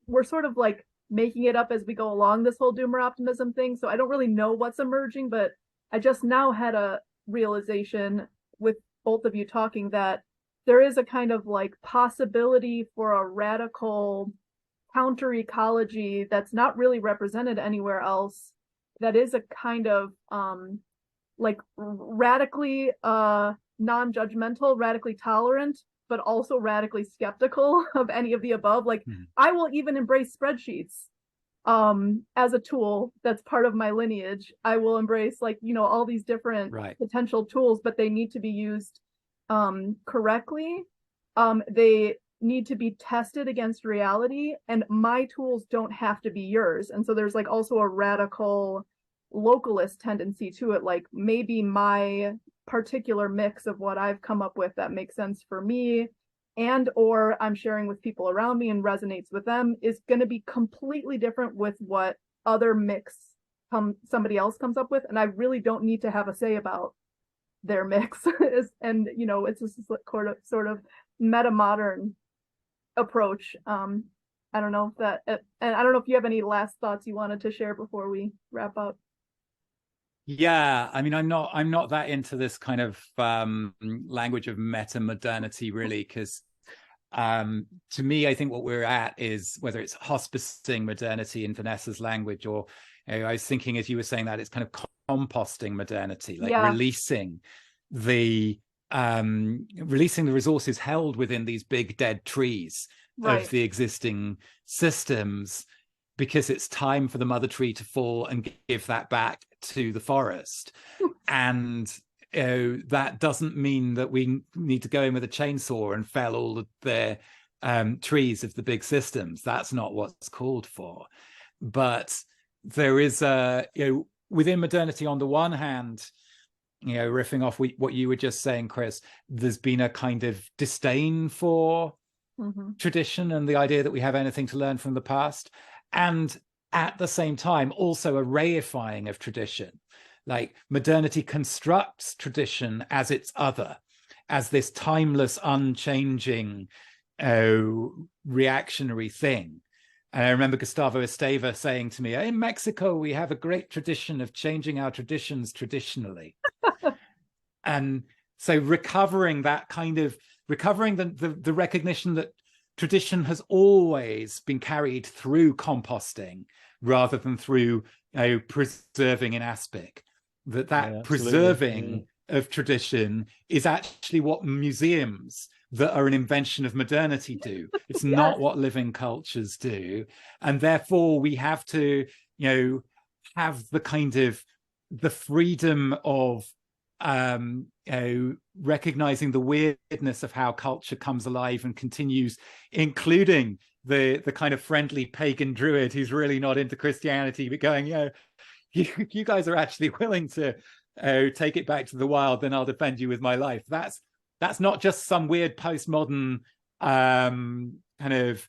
we're sort of like making it up as we go along, this whole doomer optimism thing. So I don't really know what's emerging, but I just now had a realization with both of you talking that there is a kind of like possibility for a radical counter ecology that's not really represented anywhere else, that is a kind of like radically non-judgmental, radically tolerant, but also radically skeptical of any of the above. Like, I will even embrace spreadsheets as a tool that's part of my lineage. I will embrace, like, you know, all these different potential tools, but they need to be used correctly. They need to be tested against reality, and my tools don't have to be yours. And so there's like also a radical localist tendency to it. Like, maybe my particular mix of what I've come up with that makes sense for me, and or I'm sharing with people around me and resonates with them, is going to be completely different with what other mix somebody else comes up with, and I really don't need to have a say about their mix. And you know, it's just sort of meta modern approach. I don't know if that, and I don't know if you have any last thoughts you wanted to share before we wrap up. Yeah, I mean, I'm not that into this kind of language of meta modernity, really, because to me, I think what we're at is, whether it's hospicing modernity in Vanessa's language, or I was thinking as you were saying that, it's kind of composting modernity, like releasing the resources held within these big dead trees of the existing systems, because it's time for the mother tree to fall and give that back to the forest. And that doesn't mean that we need to go in with a chainsaw and fell all of the trees of the big systems. That's not what's called for. But there is within modernity, on the one hand, riffing off what you were just saying, Chris, there's been a kind of disdain for tradition and the idea that we have anything to learn from the past. And at the same time, also a reifying of tradition. Like, modernity constructs tradition as its other, as this timeless, unchanging, reactionary thing. And I remember Gustavo Esteva saying to me, in Mexico, we have a great tradition of changing our traditions traditionally. And so recovering the recognition that tradition has always been carried through composting rather than through preserving in aspic. That preserving of tradition is actually what museums that are an invention of modernity do. It's not what living cultures do. And therefore we have to, have the kind of the freedom of recognizing the weirdness of how culture comes alive and continues, including the kind of friendly pagan druid who's really not into Christianity, but going, you guys are actually willing to take it back to the wild, then I'll defend you with my life. That's not just some weird postmodern kind of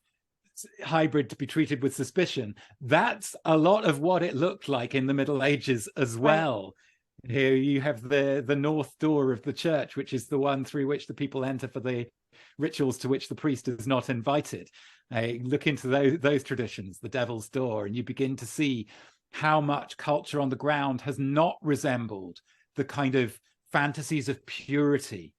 hybrid to be treated with suspicion. That's a lot of what it looked like in the Middle Ages as well. Here you have the north door of the church, which is the one through which the people enter for the rituals to which the priest is not invited. Look into those traditions, the devil's door, and you begin to see how much culture on the ground has not resembled the kind of fantasies of purity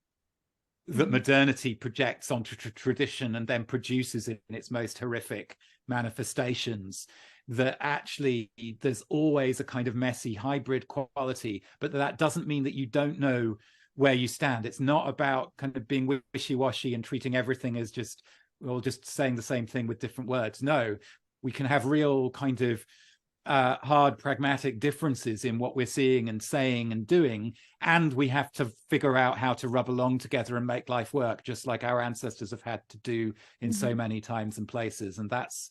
that modernity projects onto tradition and then produces in its most horrific manifestations. That actually there's always a kind of messy hybrid quality, but that doesn't mean that you don't know where you stand. It's not about kind of being wishy-washy and treating everything as just saying the same thing with different words. No, we can have real kind of hard pragmatic differences in what we're seeing and saying and doing, and we have to figure out how to rub along together and make life work, just like our ancestors have had to do in so many times and places. And that's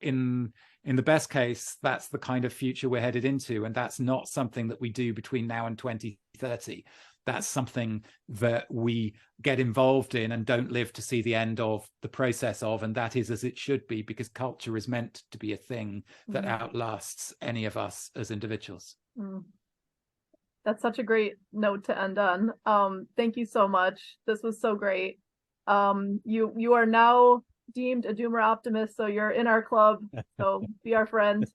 in the best case, that's the kind of future we're headed into. And that's not something that we do between now and 2030. That's something that we get involved in and don't live to see the end of the process of. And that is as it should be, because culture is meant to be a thing that outlasts any of us as individuals. That's such a great note to end on. Thank you so much. This was so great. You are now deemed a doomer optimist, so you're in our club, so be our friend.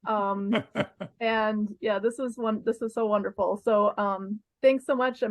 And yeah, this was so wonderful. So thanks so much.